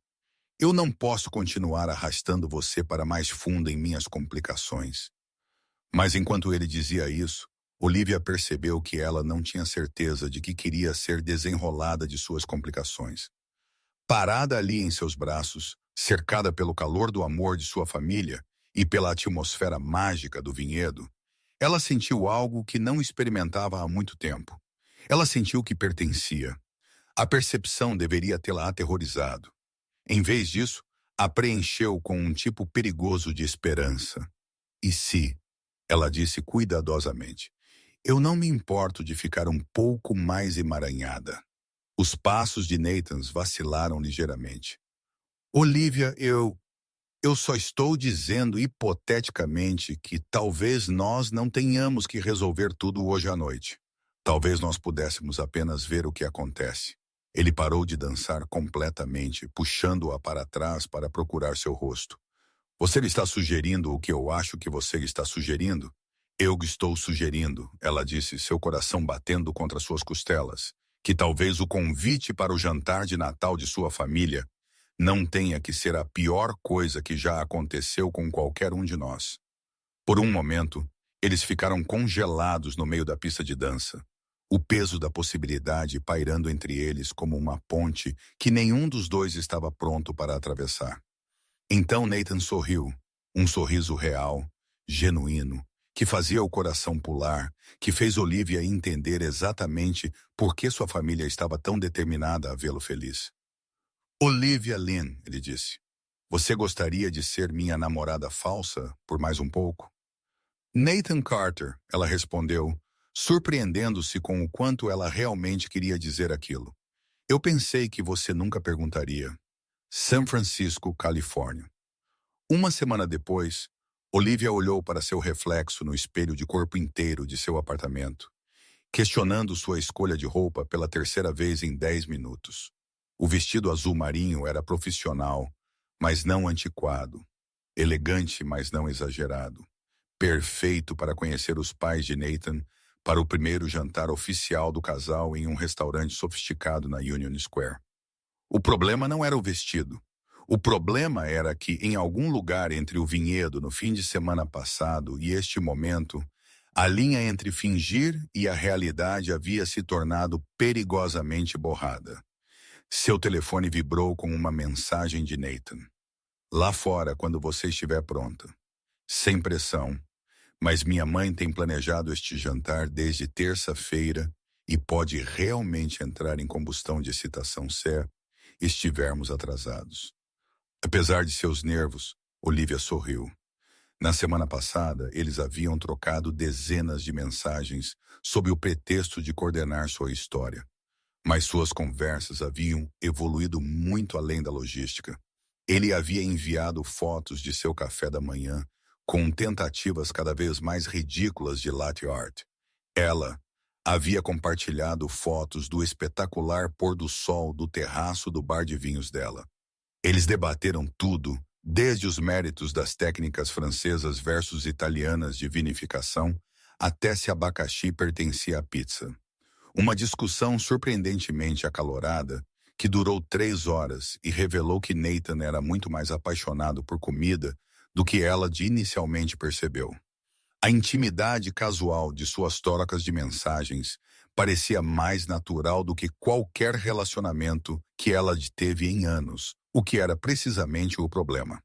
Eu não posso continuar arrastando você para mais fundo em minhas complicações. Mas enquanto ele dizia isso, Olivia percebeu que ela não tinha certeza de que queria ser desenrolada de suas complicações. Parada ali em seus braços, cercada pelo calor do amor de sua família, e pela atmosfera mágica do vinhedo, ela sentiu algo que não experimentava há muito tempo. Ela sentiu que pertencia. A percepção deveria tê-la aterrorizado. Em vez disso, a preencheu com um tipo perigoso de esperança. E se, ela disse cuidadosamente, eu não me importo de ficar um pouco mais emaranhada. Os passos de Nathan vacilaram ligeiramente. Olivia, eu só estou dizendo hipoteticamente que talvez nós não tenhamos que resolver tudo hoje à noite. Talvez nós pudéssemos apenas ver o que acontece. Ele parou de dançar completamente, puxando-a para trás para procurar seu rosto. Você está sugerindo o que eu acho que você está sugerindo? Eu estou sugerindo, ela disse, seu coração batendo contra suas costelas, que talvez o convite para o jantar de Natal de sua família não tenha que ser a pior coisa que já aconteceu com qualquer um de nós. Por um momento, eles ficaram congelados no meio da pista de dança, o peso da possibilidade pairando entre eles como uma ponte que nenhum dos dois estava pronto para atravessar. Então Nathan sorriu, um sorriso real, genuíno, que fazia o coração pular, que fez Olivia entender exatamente por que sua família estava tão determinada a vê-lo feliz. Olivia Lynn, ele disse, você gostaria de ser minha namorada falsa por mais um pouco? Nathan Carter, ela respondeu, surpreendendo-se com o quanto ela realmente queria dizer aquilo. Eu pensei que você nunca perguntaria. São Francisco, Califórnia. Uma semana depois, Olivia olhou para seu reflexo no espelho de corpo inteiro de seu apartamento, questionando sua escolha de roupa pela terceira vez em 10 minutos. O vestido azul marinho era profissional, mas não antiquado, elegante, mas não exagerado, perfeito para conhecer os pais de Nathan para o primeiro jantar oficial do casal em um restaurante sofisticado na Union Square. O problema não era o vestido. O problema era que, em algum lugar entre o vinhedo no fim de semana passado e este momento, a linha entre fingir e a realidade havia se tornado perigosamente borrada. Seu telefone vibrou com uma mensagem de Nathan. Lá fora, quando você estiver pronta. Sem pressão, mas minha mãe tem planejado este jantar desde terça-feira e pode realmente entrar em combustão de excitação se estivermos atrasados. Apesar de seus nervos, Olivia sorriu. Na semana passada, eles haviam trocado dezenas de mensagens sob o pretexto de coordenar sua história. Mas suas conversas haviam evoluído muito além da logística. Ele havia enviado fotos de seu café da manhã, com tentativas cada vez mais ridículas de latte art. Ela havia compartilhado fotos do espetacular pôr do sol do terraço do bar de vinhos dela. Eles debateram tudo, desde os méritos das técnicas francesas versus italianas de vinificação, até se abacaxi pertencia à pizza. Uma discussão surpreendentemente acalorada, que durou 3 horas e revelou que Nathan era muito mais apaixonado por comida do que ela inicialmente percebeu. A intimidade casual de suas trocas de mensagens parecia mais natural do que qualquer relacionamento que ela teve em anos, o que era precisamente o problema.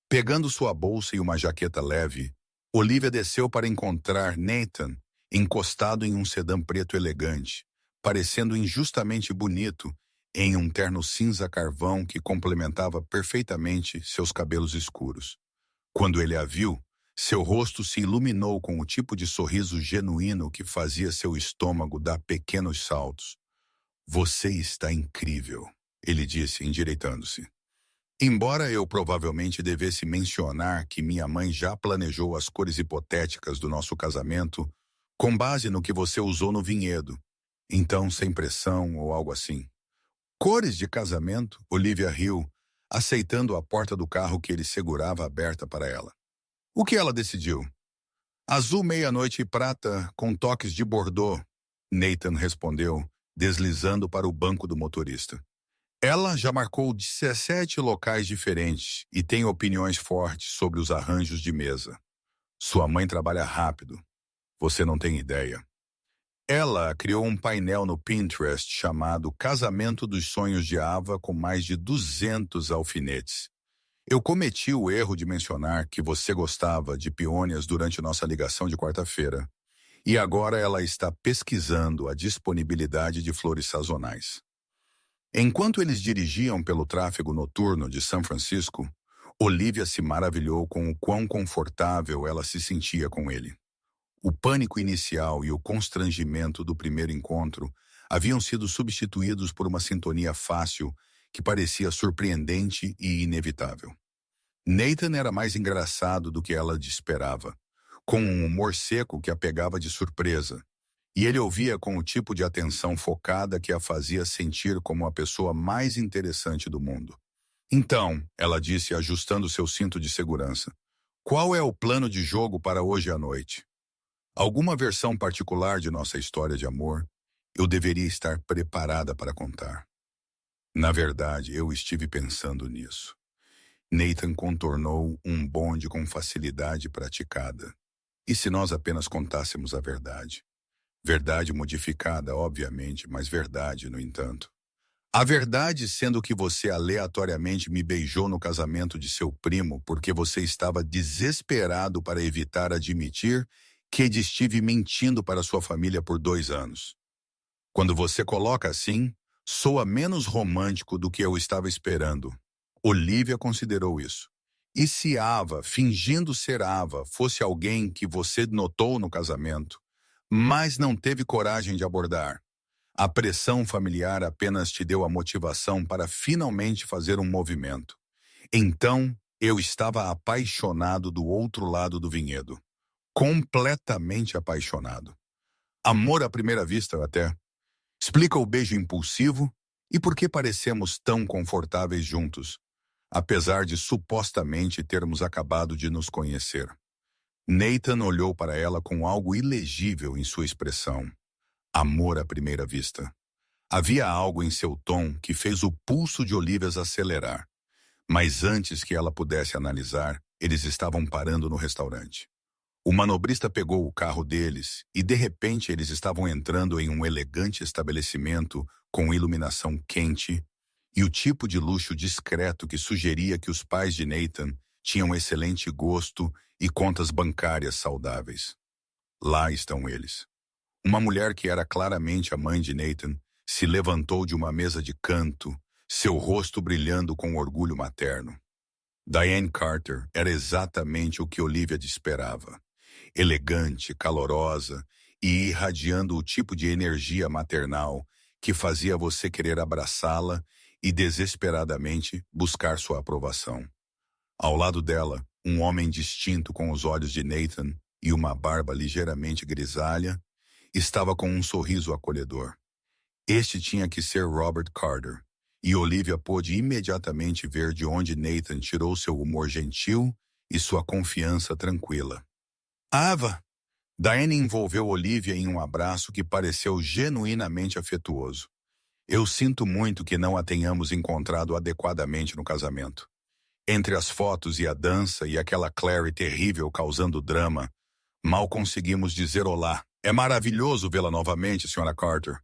Pegando sua bolsa e uma jaqueta leve, Olivia desceu para encontrar Nathan encostado em um sedã preto elegante, parecendo injustamente bonito em um terno cinza carvão que complementava perfeitamente seus cabelos escuros. Quando ele a viu, seu rosto se iluminou com o tipo de sorriso genuíno que fazia seu estômago dar pequenos saltos. Você está incrível, ele disse, endireitando-se. Embora eu provavelmente devesse mencionar que minha mãe já planejou as cores hipotéticas do nosso casamento com base no que você usou no vinhedo, então sem pressão ou algo assim. Cores de casamento? Olivia riu, aceitando a porta do carro que ele segurava aberta para ela. O que ela decidiu? Azul meia-noite e prata com toques de bordô, Nathan respondeu, deslizando para o banco do motorista. Ela já marcou 17 locais diferentes e tem opiniões fortes sobre os arranjos de mesa. Sua mãe trabalha rápido. Você não tem ideia. Ela criou um painel no Pinterest chamado Casamento dos Sonhos de Ava com mais de 200 alfinetes. Eu cometi o erro de mencionar que você gostava de peônias durante nossa ligação de quarta-feira, e agora ela está pesquisando a disponibilidade de flores sazonais. Enquanto eles dirigiam pelo tráfego noturno de São Francisco, Olivia se maravilhou com o quão confortável ela se sentia com ele. O pânico inicial e o constrangimento do primeiro encontro haviam sido substituídos por uma sintonia fácil que parecia surpreendente e inevitável. Nathan era mais engraçado do que ela esperava, com um humor seco que a pegava de surpresa, e ele ouvia com o tipo de atenção focada que a fazia sentir como a pessoa mais interessante do mundo. Então, ela disse, ajustando seu cinto de segurança, qual é o plano de jogo para hoje à noite? Alguma versão particular de nossa história de amor, eu deveria estar preparada para contar. Na verdade, eu estive pensando nisso. Nathan contornou um bonde com facilidade praticada. E se nós apenas contássemos a verdade? Verdade modificada, obviamente, mas verdade, no entanto. A verdade sendo que você aleatoriamente me beijou no casamento de seu primo porque você estava desesperado para evitar admitir que estive mentindo para sua família por 2 anos. Quando você coloca assim, soa menos romântico do que eu estava esperando. Olivia considerou isso. E se Ava, fingindo ser Ava, fosse alguém que você notou no casamento, mas não teve coragem de abordar? A pressão familiar apenas te deu a motivação para finalmente fazer um movimento. Então, eu estava apaixonado do outro lado do vinhedo. Completamente apaixonado. Amor à primeira vista, até. Explica o beijo impulsivo e por que parecemos tão confortáveis juntos, apesar de supostamente termos acabado de nos conhecer. Nathan olhou para ela com algo ilegível em sua expressão. Amor à primeira vista. Havia algo em seu tom que fez o pulso de Olivia acelerar. Mas antes que ela pudesse analisar, eles estavam parando no restaurante. O manobrista pegou o carro deles e, de repente, eles estavam entrando em um elegante estabelecimento com iluminação quente e o tipo de luxo discreto que sugeria que os pais de Nathan tinham excelente gosto e contas bancárias saudáveis. Lá estão eles. Uma mulher que era claramente a mãe de Nathan se levantou de uma mesa de canto, seu rosto brilhando com orgulho materno. Diane Carter era exatamente o que Olivia esperava. Elegante, calorosa e irradiando o tipo de energia maternal que fazia você querer abraçá-la e desesperadamente buscar sua aprovação. Ao lado dela, um homem distinto com os olhos de Nathan e uma barba ligeiramente grisalha, estava com um sorriso acolhedor. Este tinha que ser Robert Carter, e Olivia pôde imediatamente ver de onde Nathan tirou seu humor gentil e sua confiança tranquila. Ava! Diane envolveu Olivia em um abraço que pareceu genuinamente afetuoso. Eu sinto muito que não a tenhamos encontrado adequadamente no casamento. Entre as fotos e a dança e aquela Clary terrível causando drama, mal conseguimos dizer olá. É maravilhoso vê-la novamente, Sra. Carter.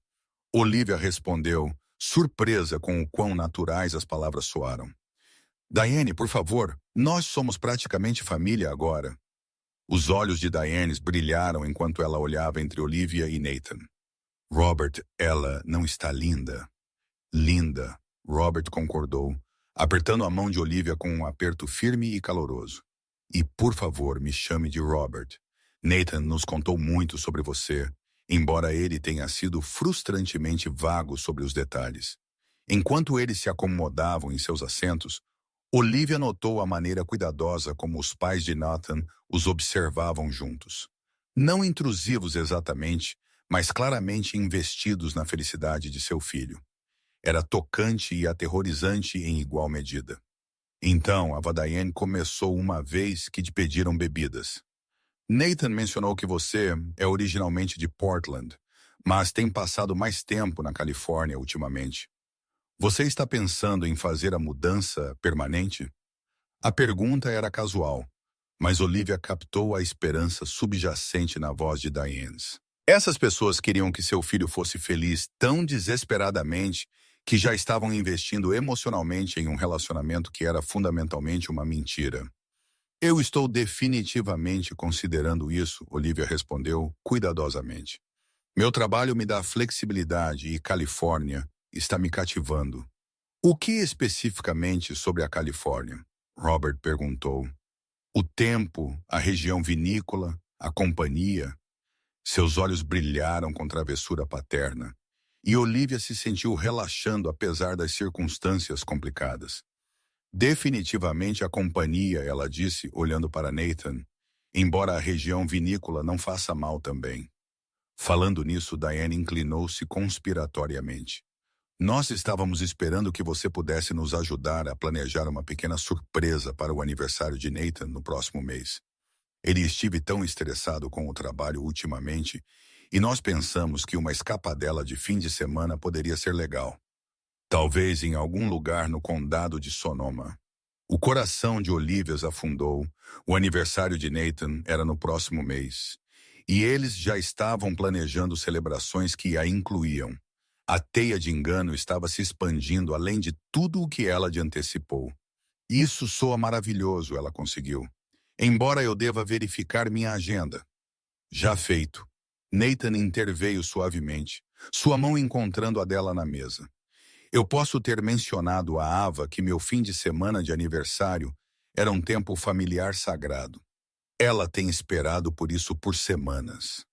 Olivia respondeu, surpresa com o quão naturais as palavras soaram. Diane, por favor, nós somos praticamente família agora. Os olhos de Diane brilharam enquanto ela olhava entre Olivia e Nathan. Robert, ela não está linda? Linda, Robert concordou, apertando a mão de Olivia com um aperto firme e caloroso. E, por favor, me chame de Robert. Nathan nos contou muito sobre você, embora ele tenha sido frustrantemente vago sobre os detalhes. Enquanto eles se acomodavam em seus assentos, Olivia notou a maneira cuidadosa como os pais de Nathan os observavam juntos. Não intrusivos exatamente, mas claramente investidos na felicidade de seu filho. Era tocante e aterrorizante em igual medida. Então, a Diane começou uma vez que te pediram bebidas. Nathan mencionou que você é originalmente de Portland, mas tem passado mais tempo na Califórnia ultimamente. Você está pensando em fazer a mudança permanente? A pergunta era casual, mas Olivia captou a esperança subjacente na voz de Diane. Essas pessoas queriam que seu filho fosse feliz tão desesperadamente que já estavam investindo emocionalmente em um relacionamento que era fundamentalmente uma mentira. Eu estou definitivamente considerando isso, Olivia respondeu cuidadosamente. Meu trabalho me dá flexibilidade e Califórnia está me cativando. O que especificamente sobre a Califórnia? Robert perguntou. O tempo, a região vinícola, a companhia. Seus olhos brilharam com travessura paterna, e Olivia se sentiu relaxando apesar das circunstâncias complicadas. Definitivamente a companhia, ela disse, olhando para Nathan, embora a região vinícola não faça mal também. Falando nisso, Diane inclinou-se conspiratoriamente. Nós estávamos esperando que você pudesse nos ajudar a planejar uma pequena surpresa para o aniversário de Nathan no próximo mês. Ele esteve tão estressado com o trabalho ultimamente e nós pensamos que uma escapadela de fim de semana poderia ser legal. Talvez em algum lugar no condado de Sonoma. O coração de Olivia afundou. O aniversário de Nathan era no próximo mês. E eles já estavam planejando celebrações que a incluíam. A teia de engano estava se expandindo além de tudo o que ela antecipou. Isso soa maravilhoso, ela conseguiu. Embora eu deva verificar minha agenda. Já feito. Nathan interveio suavemente, sua mão encontrando a dela na mesa. Eu posso ter mencionado a Ava que meu fim de semana de aniversário era um tempo familiar sagrado. Ela tem esperado por isso por semanas.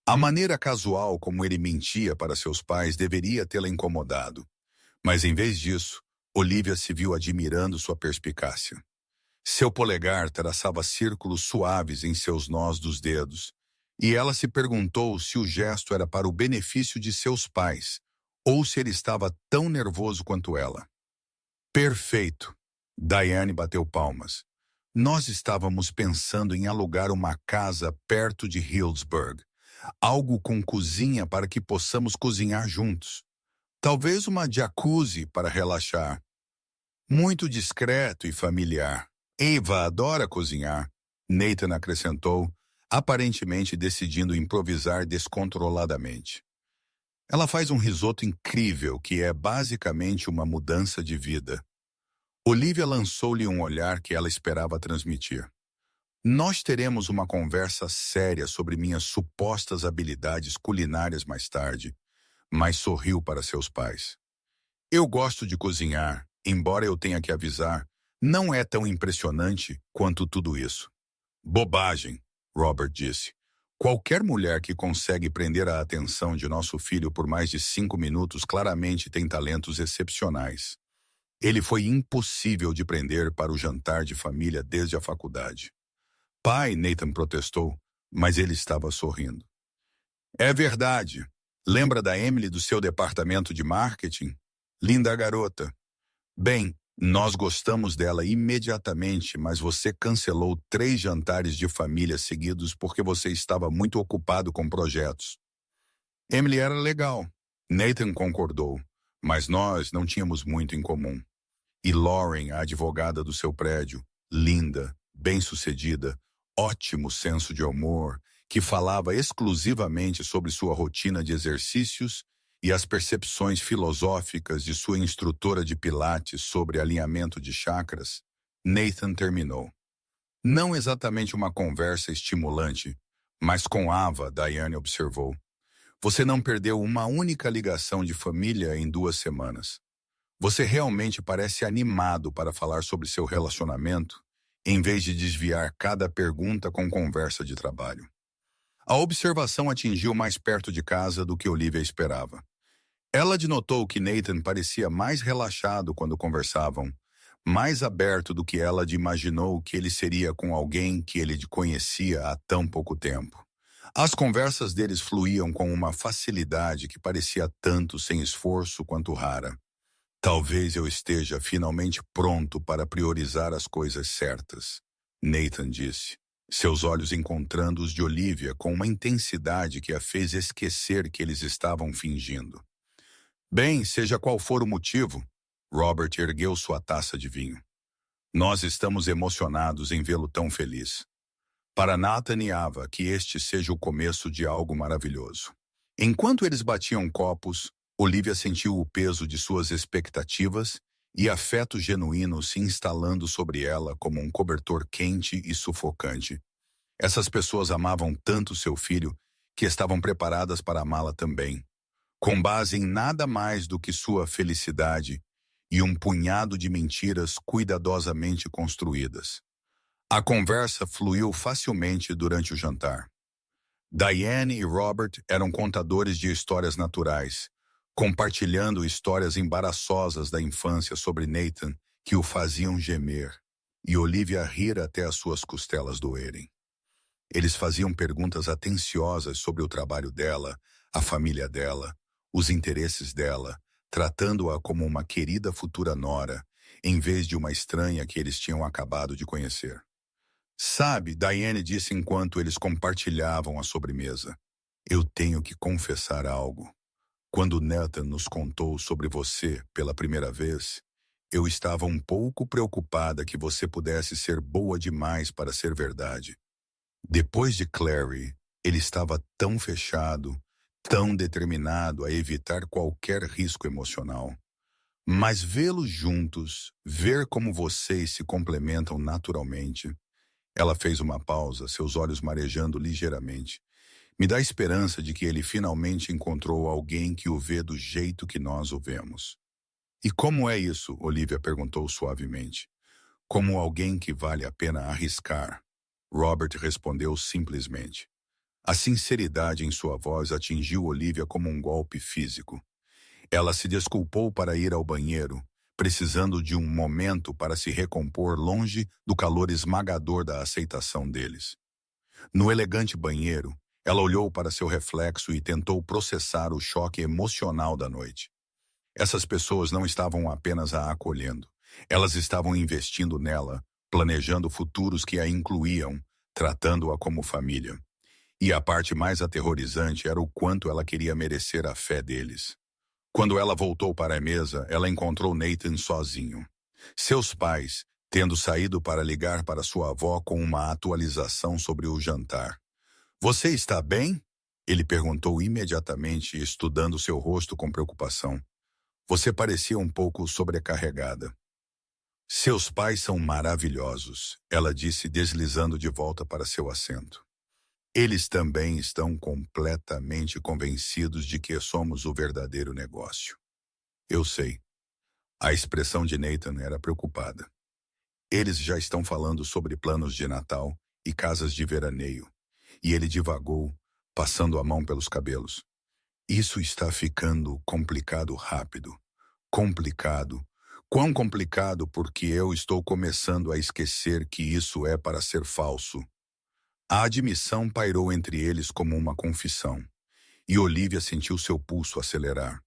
A maneira casual como ele mentia para seus pais deveria tê-la incomodado. Mas em vez disso, Olivia se viu admirando sua perspicácia. Seu polegar traçava círculos suaves em seus nós dos dedos, e ela se perguntou se o gesto era para o benefício de seus pais, ou se ele estava tão nervoso quanto ela. Perfeito. Diane bateu palmas. Nós estávamos pensando em alugar uma casa perto de Healdsburg. Algo com cozinha para que possamos cozinhar juntos. Talvez uma jacuzzi para relaxar. Muito discreto e familiar. Eva adora cozinhar, Nathan acrescentou, aparentemente decidindo improvisar descontroladamente. Ela faz um risoto incrível que é basicamente uma mudança de vida. Olivia lançou-lhe um olhar que ela esperava transmitir. Nós teremos uma conversa séria sobre minhas supostas habilidades culinárias mais tarde, mas sorriu para seus pais. Eu gosto de cozinhar, embora eu tenha que avisar, não é tão impressionante quanto tudo isso. Bobagem, Robert disse. Qualquer mulher que consegue prender a atenção de nosso filho por mais de 5 minutos claramente tem talentos excepcionais. Ele foi impossível de prender para o jantar de família desde a faculdade. Pai, Nathan protestou, mas ele estava sorrindo. É verdade. Lembra da Emily do seu departamento de marketing? Linda garota. Bem, nós gostamos dela imediatamente, mas você cancelou 3 jantares de família seguidos porque você estava muito ocupado com projetos. Emily era legal. Nathan concordou, mas nós não tínhamos muito em comum. E Lauren, a advogada do seu prédio, linda, bem-sucedida, ótimo senso de humor, que falava exclusivamente sobre sua rotina de exercícios e as percepções filosóficas de sua instrutora de pilates sobre alinhamento de chakras, Nathan terminou. Não exatamente uma conversa estimulante, mas com Ava, Diane observou. Você não perdeu uma única ligação de família em 2 semanas. Você realmente parece animado para falar sobre seu relacionamento, em vez de desviar cada pergunta com conversa de trabalho. A observação atingiu mais perto de casa do que Olivia esperava. Ela denotou que Nathan parecia mais relaxado quando conversavam, mais aberto do que ela imaginou que ele seria com alguém que ele conhecia há tão pouco tempo. As conversas deles fluíam com uma facilidade que parecia tanto sem esforço quanto rara. Talvez eu esteja finalmente pronto para priorizar as coisas certas, Nathan disse, seus olhos encontrando os de Olivia com uma intensidade que a fez esquecer que eles estavam fingindo. Bem, seja qual for o motivo, Robert ergueu sua taça de vinho. Nós estamos emocionados em vê-lo tão feliz. Para Nathan e Ava, que este seja o começo de algo maravilhoso. Enquanto eles batiam copos, Olivia sentiu o peso de suas expectativas e afeto genuíno se instalando sobre ela como um cobertor quente e sufocante. Essas pessoas amavam tanto seu filho que estavam preparadas para amá-la também, com base em nada mais do que sua felicidade e um punhado de mentiras cuidadosamente construídas. A conversa fluiu facilmente durante o jantar. Diane e Robert eram contadores de histórias naturais, compartilhando histórias embaraçosas da infância sobre Nathan que o faziam gemer, e Olivia rir até as suas costelas doerem. Eles faziam perguntas atenciosas sobre o trabalho dela, a família dela, os interesses dela, tratando-a como uma querida futura nora, em vez de uma estranha que eles tinham acabado de conhecer. Sabe, Diane disse enquanto eles compartilhavam a sobremesa. Eu tenho que confessar algo. Quando Nathan nos contou sobre você pela primeira vez, eu estava um pouco preocupada que você pudesse ser boa demais para ser verdade. Depois de Clary, ele estava tão fechado, tão determinado a evitar qualquer risco emocional. Mas vê-los juntos, ver como vocês se complementam naturalmente. Ela fez uma pausa, seus olhos marejando ligeiramente. Me dá esperança de que ele finalmente encontrou alguém que o vê do jeito que nós o vemos. E como é isso? Olivia perguntou suavemente. Como alguém que vale a pena arriscar. Robert respondeu simplesmente. A sinceridade em sua voz atingiu Olivia como um golpe físico. Ela se desculpou para ir ao banheiro, precisando de um momento para se recompor longe do calor esmagador da aceitação deles. No elegante banheiro, ela olhou para seu reflexo e tentou processar o choque emocional da noite. Essas pessoas não estavam apenas a acolhendo. Elas estavam investindo nela, planejando futuros que a incluíam, tratando-a como família. E a parte mais aterrorizante era o quanto ela queria merecer a fé deles. Quando ela voltou para a mesa, ela encontrou Nathan sozinho. Seus pais, tendo saído para ligar para sua avó com uma atualização sobre o jantar. Você está bem? Ele perguntou imediatamente, estudando seu rosto com preocupação. Você parecia um pouco sobrecarregada. Seus pais são maravilhosos, ela disse, deslizando de volta para seu assento. Eles também estão completamente convencidos de que somos o verdadeiro negócio. Eu sei. A expressão de Nathan era preocupada. Eles já estão falando sobre planos de Natal e casas de veraneio. E ele divagou, passando a mão pelos cabelos. Isso está ficando complicado rápido. Complicado. Quão complicado porque eu estou começando a esquecer que isso é para ser falso. A admissão pairou entre eles como uma confissão, e Olivia sentiu seu pulso acelerar.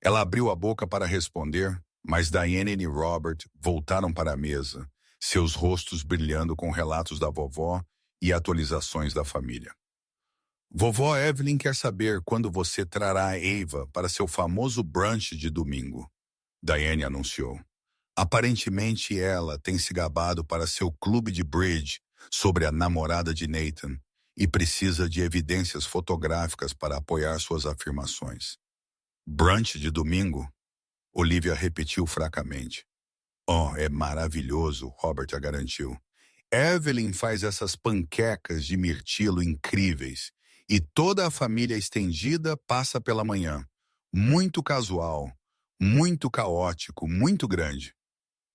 Ela abriu a boca para responder, mas Diane e Robert voltaram para a mesa, seus rostos brilhando com relatos da vovó e atualizações da família. Vovó Evelyn quer saber quando você trará a Eva para seu famoso brunch de domingo, Diane anunciou. Aparentemente ela tem se gabado para seu clube de bridge sobre a namorada de Nathan e precisa de evidências fotográficas para apoiar suas afirmações. Brunch de domingo? Olivia repetiu fracamente. Oh, é maravilhoso, Robert a garantiu. Evelyn faz essas panquecas de mirtilo incríveis e toda a família estendida passa pela manhã. Muito casual, muito caótico, muito grande.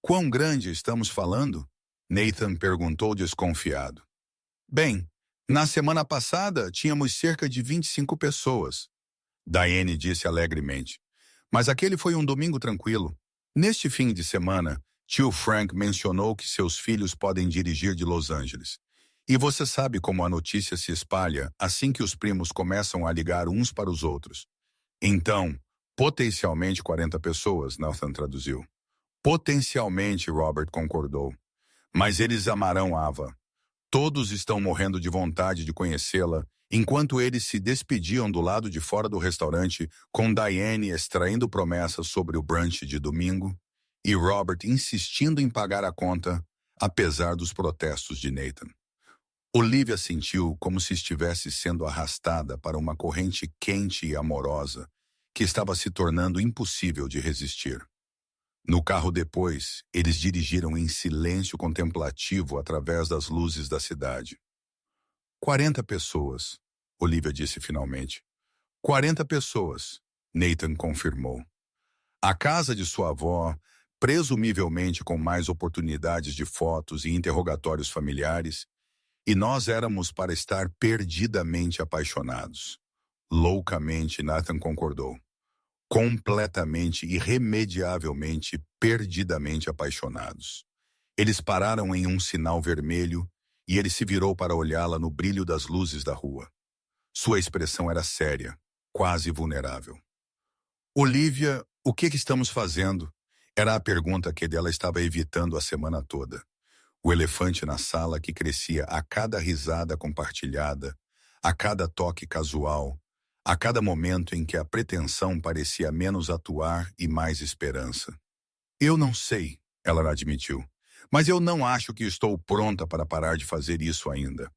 Quão grande estamos falando? Nathan perguntou desconfiado. Bem, na semana passada tínhamos cerca de 25 pessoas. Diane disse alegremente. Mas aquele foi um domingo tranquilo. Neste fim de semana, tio Frank mencionou que seus filhos podem dirigir de Los Angeles. E você sabe como a notícia se espalha assim que os primos começam a ligar uns para os outros. Então, potencialmente 40 pessoas, Nathan traduziu. Potencialmente, Robert concordou. Mas eles amarão Ava. Todos estão morrendo de vontade de conhecê-la, enquanto eles se despediam do lado de fora do restaurante, com Diane extraindo promessas sobre o brunch de domingo e Robert insistindo em pagar a conta, apesar dos protestos de Nathan. Olivia sentiu como se estivesse sendo arrastada para uma corrente quente e amorosa, que estava se tornando impossível de resistir. No carro depois, eles dirigiram em silêncio contemplativo através das luzes da cidade. 40 pessoas, Olivia disse finalmente. 40 pessoas, Nathan confirmou. A casa de sua avó, presumivelmente com mais oportunidades de fotos e interrogatórios familiares, e nós éramos para estar perdidamente apaixonados. Loucamente, Nathan concordou. Completamente, irremediavelmente, perdidamente apaixonados. Eles pararam em um sinal vermelho e ele se virou para olhá-la no brilho das luzes da rua. Sua expressão era séria, quase vulnerável. Olivia, o que estamos fazendo? Era a pergunta que ela estava evitando a semana toda. O elefante na sala que crescia a cada risada compartilhada, a cada toque casual, a cada momento em que a pretensão parecia menos atuar e mais esperança. Eu não sei, ela admitiu, mas eu não acho que estou pronta para parar de fazer isso ainda.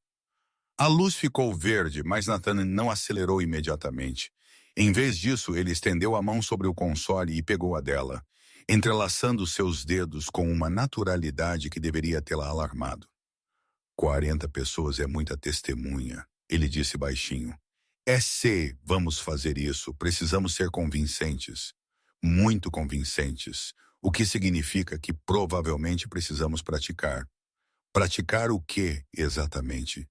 A luz ficou verde, mas Nathan não acelerou imediatamente. Em vez disso, ele estendeu a mão sobre o console e pegou a dela, entrelaçando seus dedos com uma naturalidade que deveria tê-la alarmado. 40 pessoas é muita testemunha, ele disse baixinho. Se vamos fazer isso, precisamos ser convincentes. Muito convincentes. O que significa que provavelmente precisamos praticar. Praticar o que, exatamente?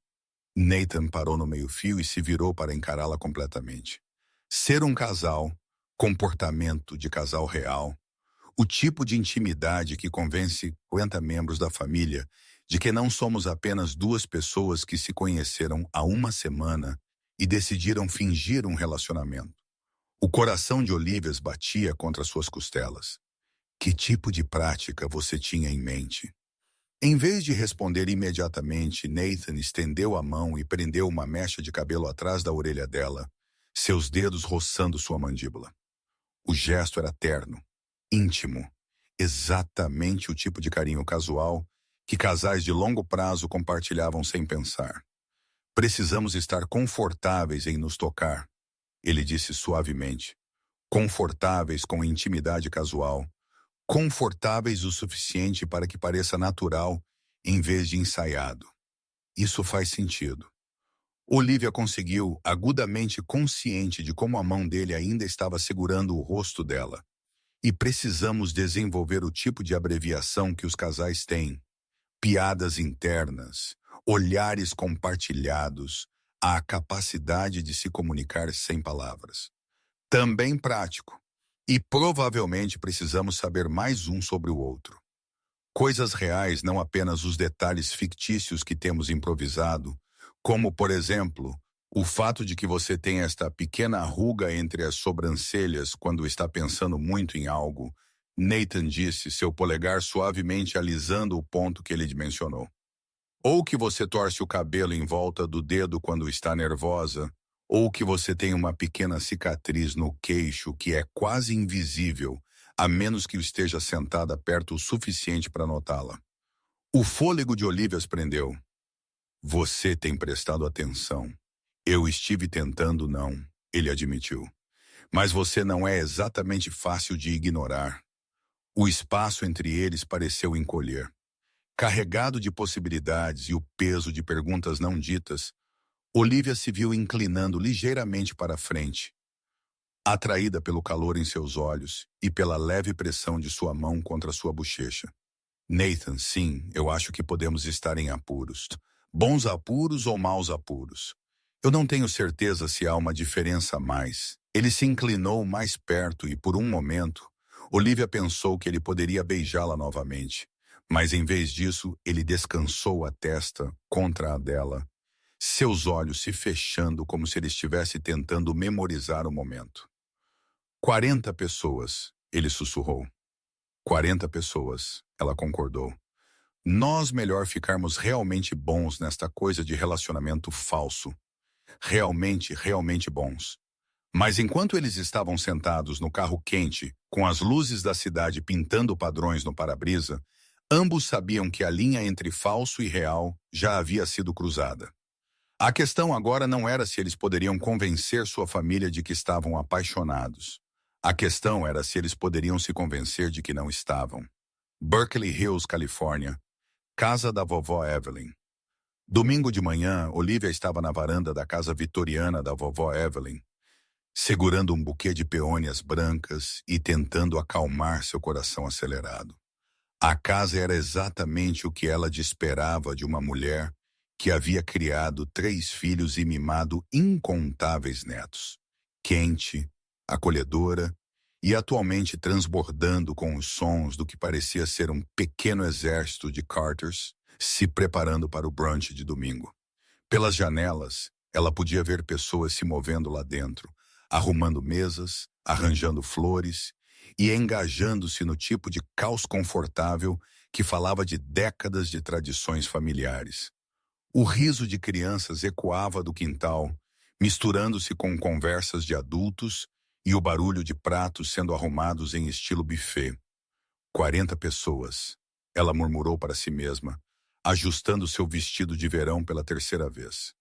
Nathan parou no meio-fio e se virou para encará-la completamente. Ser um casal, comportamento de casal real, o tipo de intimidade que convence 50 membros da família de que não somos apenas duas pessoas que se conheceram há uma semana e decidiram fingir um relacionamento. O coração de Olivia batia contra suas costelas. Que tipo de prática você tinha em mente? Em vez de responder imediatamente, Nathan estendeu a mão e prendeu uma mecha de cabelo atrás da orelha dela, seus dedos roçando sua mandíbula. O gesto era terno, íntimo, exatamente o tipo de carinho casual que casais de longo prazo compartilhavam sem pensar. Precisamos estar confortáveis em nos tocar, ele disse suavemente. Confortáveis com intimidade casual. Confortáveis o suficiente para que pareça natural em vez de ensaiado. Isso faz sentido. Olivia conseguiu, agudamente consciente de como a mão dele ainda estava segurando o rosto dela. E precisamos desenvolver o tipo de abreviação que os casais têm. Piadas internas, olhares compartilhados, a capacidade de se comunicar sem palavras. Também prático. E provavelmente precisamos saber mais um sobre o outro. Coisas reais, não apenas os detalhes fictícios que temos improvisado, como, por exemplo, o fato de que você tem esta pequena ruga entre as sobrancelhas quando está pensando muito em algo, Nathan disse, seu polegar suavemente alisando o ponto que ele mencionou. Ou que você torce o cabelo em volta do dedo quando está nervosa, ou que você tem uma pequena cicatriz no queixo que é quase invisível, a menos que esteja sentada perto o suficiente para notá-la. O fôlego de Olivia prendeu. Você tem prestado atenção. Eu estive tentando não, ele admitiu. Mas você não é exatamente fácil de ignorar. O espaço entre eles pareceu encolher. Carregado de possibilidades e o peso de perguntas não ditas, Olivia se viu inclinando ligeiramente para a frente, atraída pelo calor em seus olhos e pela leve pressão de sua mão contra sua bochecha. Nathan, sim, eu acho que podemos estar em apuros. Bons apuros ou maus apuros. Eu não tenho certeza se há uma diferença a mais. Ele se inclinou mais perto e, por um momento, Olivia pensou que ele poderia beijá-la novamente. Mas, em vez disso, ele descansou a testa contra a dela, seus olhos se fechando como se ele estivesse tentando memorizar o momento. 40 pessoas, ele sussurrou. 40 pessoas, ela concordou. Nós melhor ficarmos realmente bons nesta coisa de relacionamento falso. Realmente, realmente bons. Mas enquanto eles estavam sentados no carro quente, com as luzes da cidade pintando padrões no para-brisa, ambos sabiam que a linha entre falso e real já havia sido cruzada. A questão agora não era se eles poderiam convencer sua família de que estavam apaixonados. A questão era se eles poderiam se convencer de que não estavam. Berkeley Hills, Califórnia. Casa da vovó Evelyn. Domingo de manhã, Olivia estava na varanda da casa vitoriana da vovó Evelyn, segurando um buquê de peônias brancas e tentando acalmar seu coração acelerado. A casa era exatamente o que ela esperava de uma mulher que havia criado 3 filhos e mimado incontáveis netos. Quente, acolhedora e atualmente transbordando com os sons do que parecia ser um pequeno exército de Carters se preparando para o brunch de domingo. Pelas janelas, ela podia ver pessoas se movendo lá dentro, arrumando mesas, arranjando flores e engajando-se no tipo de caos confortável que falava de décadas de tradições familiares. O riso de crianças ecoava do quintal, misturando-se com conversas de adultos e o barulho de pratos sendo arrumados em estilo buffet. 40 pessoas, ela murmurou para si mesma, ajustando seu vestido de verão pela 3ª vez.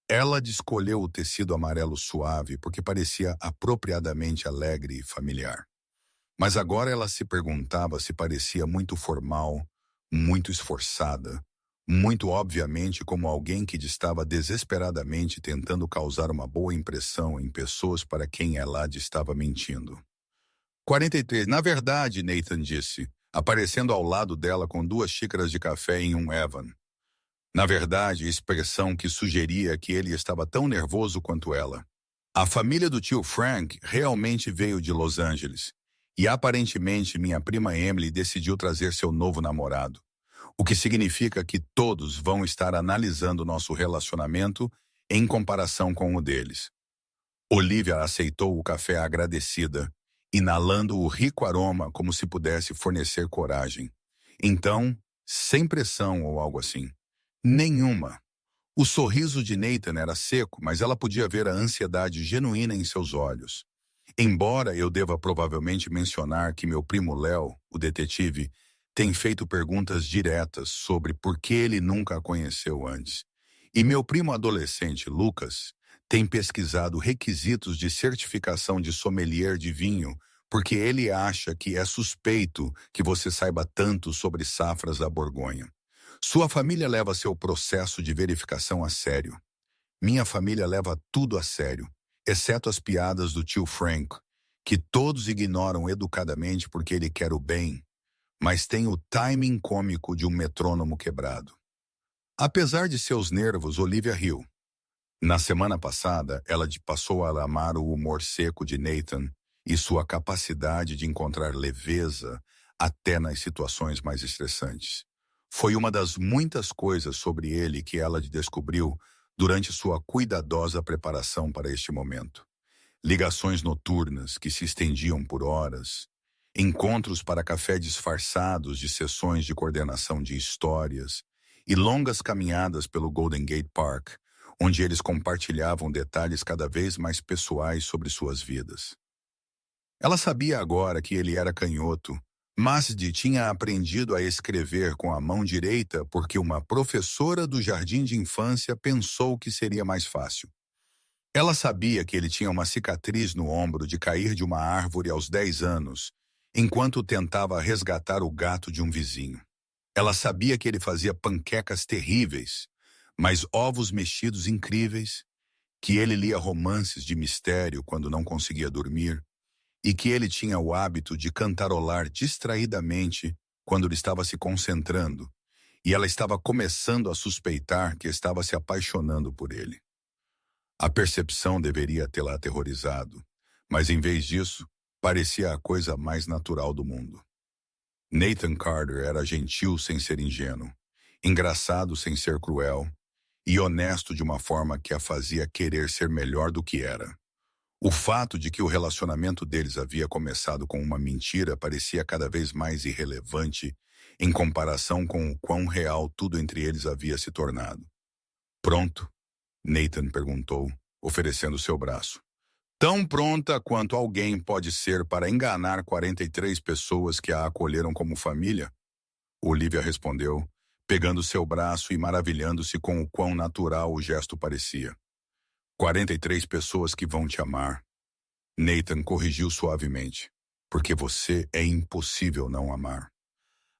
Ela escolheu o tecido amarelo suave porque parecia apropriadamente alegre e familiar. Mas agora ela se perguntava se parecia muito formal, muito esforçada, muito obviamente como alguém que estava desesperadamente tentando causar uma boa impressão em pessoas para quem ela estava mentindo. 43. Na verdade, Nathan disse, aparecendo ao lado dela com 2 xícaras de café em um Evan. Na verdade, expressão que sugeria que ele estava tão nervoso quanto ela. A família do tio Frank realmente veio de Los Angeles, e aparentemente minha prima Emily decidiu trazer seu novo namorado, o que significa que todos vão estar analisando nosso relacionamento em comparação com o deles. Olivia aceitou o café agradecida, inalando o rico aroma como se pudesse fornecer coragem. Então, sem pressão ou algo assim. Nenhuma. O sorriso de Nathan era seco, mas ela podia ver a ansiedade genuína em seus olhos. Embora eu deva provavelmente mencionar que meu primo Léo, o detetive, tem feito perguntas diretas sobre por que ele nunca a conheceu antes. E meu primo adolescente, Lucas, tem pesquisado requisitos de certificação de sommelier de vinho porque ele acha que é suspeito que você saiba tanto sobre safras da Borgonha. Sua família leva seu processo de verificação a sério. Minha família leva tudo a sério, exceto as piadas do tio Frank, que todos ignoram educadamente porque ele quer o bem, mas tem o timing cômico de um metrônomo quebrado. Apesar de seus nervos, Olivia riu. Na semana passada, ela passou a amar o humor seco de Nathan e sua capacidade de encontrar leveza até nas situações mais estressantes. Foi uma das muitas coisas sobre ele que ela descobriu durante sua cuidadosa preparação para este momento. Ligações noturnas que se estendiam por horas, encontros para café disfarçados de sessões de coordenação de histórias e longas caminhadas pelo Golden Gate Park, onde eles compartilhavam detalhes cada vez mais pessoais sobre suas vidas. Ela sabia agora que ele era canhoto, mas tinha aprendido a escrever com a mão direita porque uma professora do jardim de infância pensou que seria mais fácil. Ela sabia que ele tinha uma cicatriz no ombro de cair de uma árvore aos 10 anos, enquanto tentava resgatar o gato de um vizinho. Ela sabia que ele fazia panquecas terríveis, mas ovos mexidos incríveis, que ele lia romances de mistério quando não conseguia dormir, e que ele tinha o hábito de cantarolar distraidamente quando ele estava se concentrando, e ela estava começando a suspeitar que estava se apaixonando por ele. A percepção deveria tê-la aterrorizado, mas em vez disso, parecia a coisa mais natural do mundo. Nathan Carter era gentil sem ser ingênuo, engraçado sem ser cruel, e honesto de uma forma que a fazia querer ser melhor do que era. O fato de que o relacionamento deles havia começado com uma mentira parecia cada vez mais irrelevante em comparação com o quão real tudo entre eles havia se tornado. Pronto? Nathan perguntou, oferecendo seu braço. Tão pronta quanto alguém pode ser para enganar 43 pessoas que a acolheram como família? Olivia respondeu, pegando seu braço e maravilhando-se com o quão natural o gesto parecia. 43 pessoas que vão te amar. Nathan corrigiu suavemente. Porque você é impossível não amar.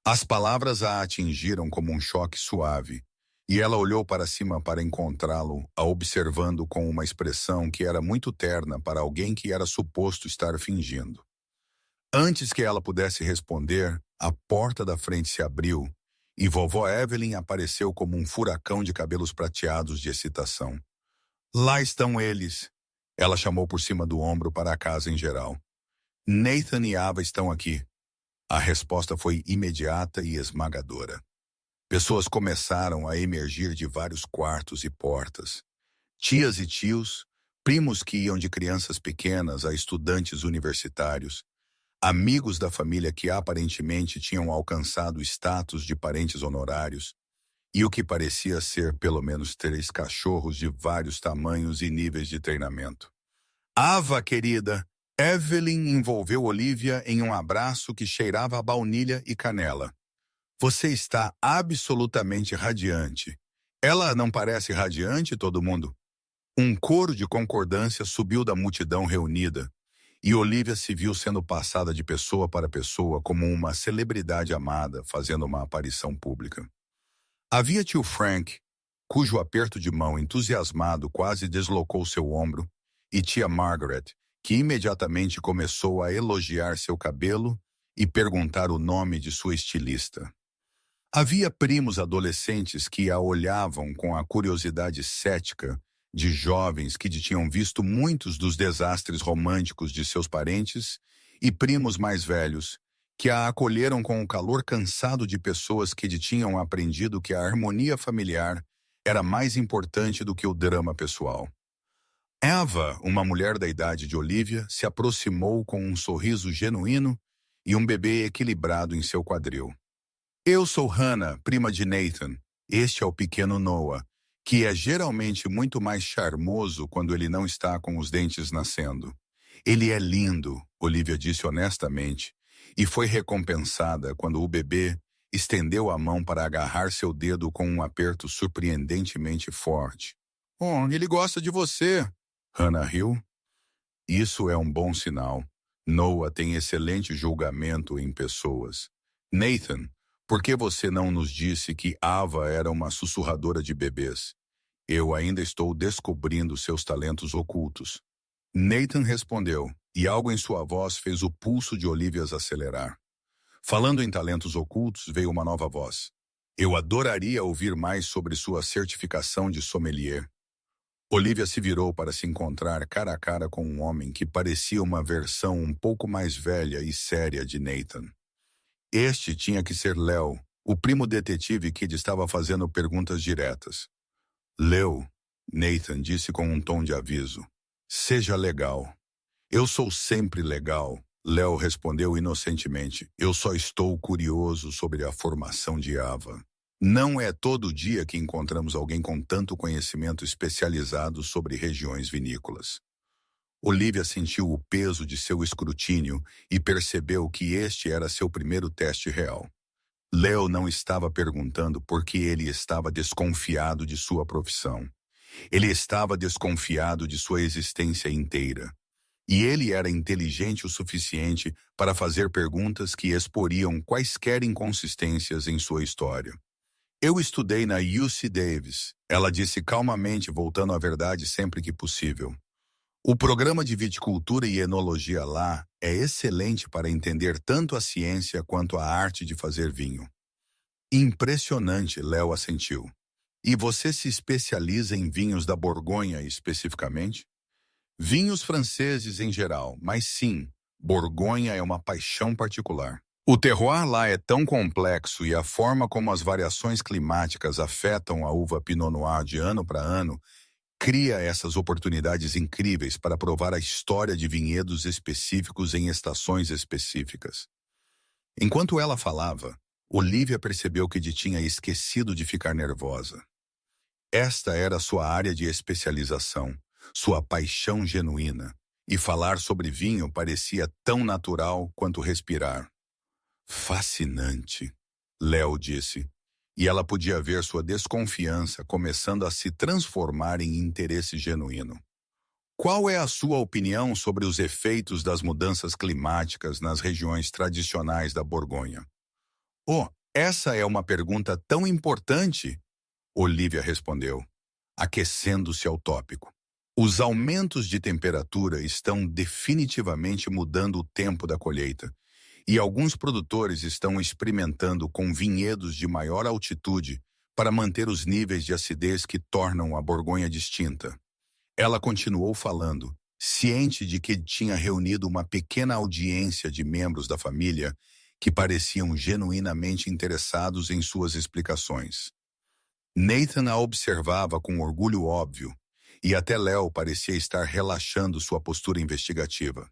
As palavras a atingiram como um choque suave, e ela olhou para cima para encontrá-lo, a observando com uma expressão que era muito terna para alguém que era suposto estar fingindo. Antes que ela pudesse responder, a porta da frente se abriu e vovó Evelyn apareceu como um furacão de cabelos prateados de excitação. Lá estão eles, ela chamou por cima do ombro para a casa em geral. Nathan e Ava estão aqui. A resposta foi imediata e esmagadora. Pessoas começaram a emergir de vários quartos e portas. Tias e tios, primos que iam de crianças pequenas a estudantes universitários, amigos da família que aparentemente tinham alcançado o status de parentes honorários, e o que parecia ser pelo menos 3 cachorros de vários tamanhos e níveis de treinamento. Ava, querida, Evelyn envolveu Olivia em um abraço que cheirava a baunilha e canela. Você está absolutamente radiante. Ela não parece radiante, todo mundo? Um coro de concordância subiu da multidão reunida, e Olivia se viu sendo passada de pessoa para pessoa como uma celebridade amada fazendo uma aparição pública. Havia tio Frank, cujo aperto de mão entusiasmado quase deslocou seu ombro, e tia Margaret, que imediatamente começou a elogiar seu cabelo e perguntar o nome de sua estilista. Havia primos adolescentes que a olhavam com a curiosidade cética de jovens que tinham visto muitos dos desastres românticos de seus parentes e primos mais velhos, que a acolheram com o calor cansado de pessoas que tinham aprendido que a harmonia familiar era mais importante do que o drama pessoal. Eva, uma mulher da idade de Olivia, se aproximou com um sorriso genuíno e um bebê equilibrado em seu quadril. Eu sou Hannah, prima de Nathan. Este é o pequeno Noah, que é geralmente muito mais charmoso quando ele não está com os dentes nascendo. Ele é lindo, Olivia disse honestamente, e foi recompensada quando o bebê estendeu a mão para agarrar seu dedo com um aperto surpreendentemente forte. Oh, ele gosta de você, Hannah riu. Isso é um bom sinal. Noah tem excelente julgamento em pessoas. Nathan, por que você não nos disse que Ava era uma sussurradora de bebês? Eu ainda estou descobrindo seus talentos ocultos. Nathan respondeu, e algo em sua voz fez o pulso de Olivia acelerar. Falando em talentos ocultos, veio uma nova voz. Eu adoraria ouvir mais sobre sua certificação de sommelier. Olivia se virou para se encontrar cara a cara com um homem que parecia uma versão um pouco mais velha e séria de Nathan. Este tinha que ser Leo, o primo detetive que estava fazendo perguntas diretas. Leo, Nathan disse com um tom de aviso. Seja legal. Eu sou sempre legal, Leo respondeu inocentemente. Eu só estou curioso sobre a formação de Ava. Não é todo dia que encontramos alguém com tanto conhecimento especializado sobre regiões vinícolas. Olivia sentiu o peso de seu escrutínio e percebeu que este era seu primeiro teste real. Leo não estava perguntando por que ele estava desconfiado de sua profissão. Ele estava desconfiado de sua existência inteira. E ele era inteligente o suficiente para fazer perguntas que exporiam quaisquer inconsistências em sua história. Eu estudei na UC Davis, ela disse calmamente, voltando à verdade sempre que possível. O programa de viticultura e enologia lá é excelente para entender tanto a ciência quanto a arte de fazer vinho. Impressionante, Léo assentiu. E você se especializa em vinhos da Borgonha especificamente? Vinhos franceses em geral, mas sim, Borgonha é uma paixão particular. O terroir lá é tão complexo e a forma como as variações climáticas afetam a uva Pinot Noir de ano para ano cria essas oportunidades incríveis para provar a história de vinhedos específicos em estações específicas. Enquanto ela falava, Olivia percebeu que tinha esquecido de ficar nervosa. Esta era sua área de especialização, sua paixão genuína, e falar sobre vinho parecia tão natural quanto respirar. Fascinante, Léo disse. e ela podia ver sua desconfiança começando a se transformar em interesse genuíno. Qual é a sua opinião sobre os efeitos das mudanças climáticas nas regiões tradicionais da Borgonha? Oh, essa é uma pergunta tão importante, Olivia respondeu, aquecendo-se ao tópico. Os aumentos de temperatura estão definitivamente mudando o tempo da colheita, e alguns produtores estão experimentando com vinhedos de maior altitude para manter os níveis de acidez que tornam a Borgonha distinta. Ela continuou falando, ciente de que tinha reunido uma pequena audiência de membros da família que pareciam genuinamente interessados em suas explicações. Nathan a observava com orgulho óbvio, e até Léo parecia estar relaxando sua postura investigativa.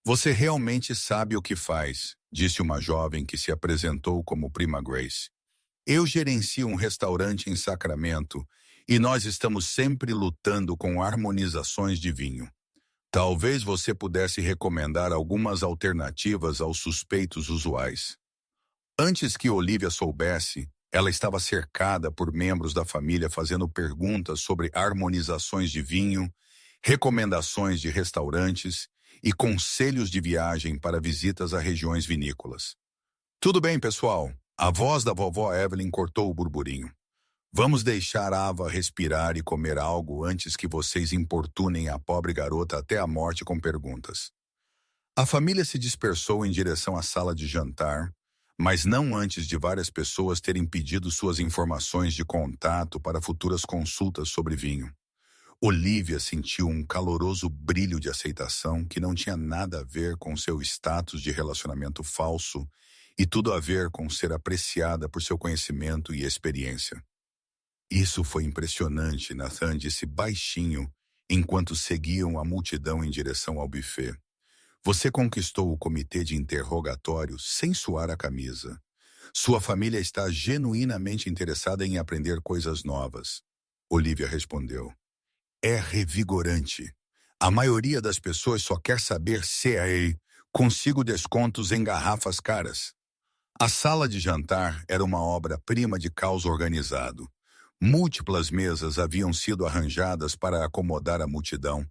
Você realmente sabe o que faz, disse uma jovem que se apresentou como prima Grace. Eu gerencio um restaurante em Sacramento e nós estamos sempre lutando com harmonizações de vinho. Talvez você pudesse recomendar algumas alternativas aos suspeitos usuais. Antes que Olivia soubesse, ela estava cercada por membros da família fazendo perguntas sobre harmonizações de vinho, recomendações de restaurantes e conselhos de viagem para visitas a regiões vinícolas. Tudo bem, pessoal. A voz da vovó Evelyn cortou o burburinho. Vamos deixar Ava respirar e comer algo antes que vocês importunem a pobre garota até a morte com perguntas. A família se dispersou em direção à sala de jantar, mas não antes de várias pessoas terem pedido suas informações de contato para futuras consultas sobre vinho. Olivia sentiu um caloroso brilho de aceitação que não tinha nada a ver com seu status de relacionamento falso e tudo a ver com ser apreciada por seu conhecimento e experiência. Isso foi impressionante, Nathan disse baixinho, enquanto seguiam a multidão em direção ao buffet. Você conquistou o comitê de interrogatório sem suar a camisa. Sua família está genuinamente interessada em aprender coisas novas. Olivia respondeu. É revigorante. A maioria das pessoas só quer saber se consigo descontos em garrafas caras. A sala de jantar era uma obra-prima de caos organizado. Múltiplas mesas haviam sido arranjadas para acomodar a multidão,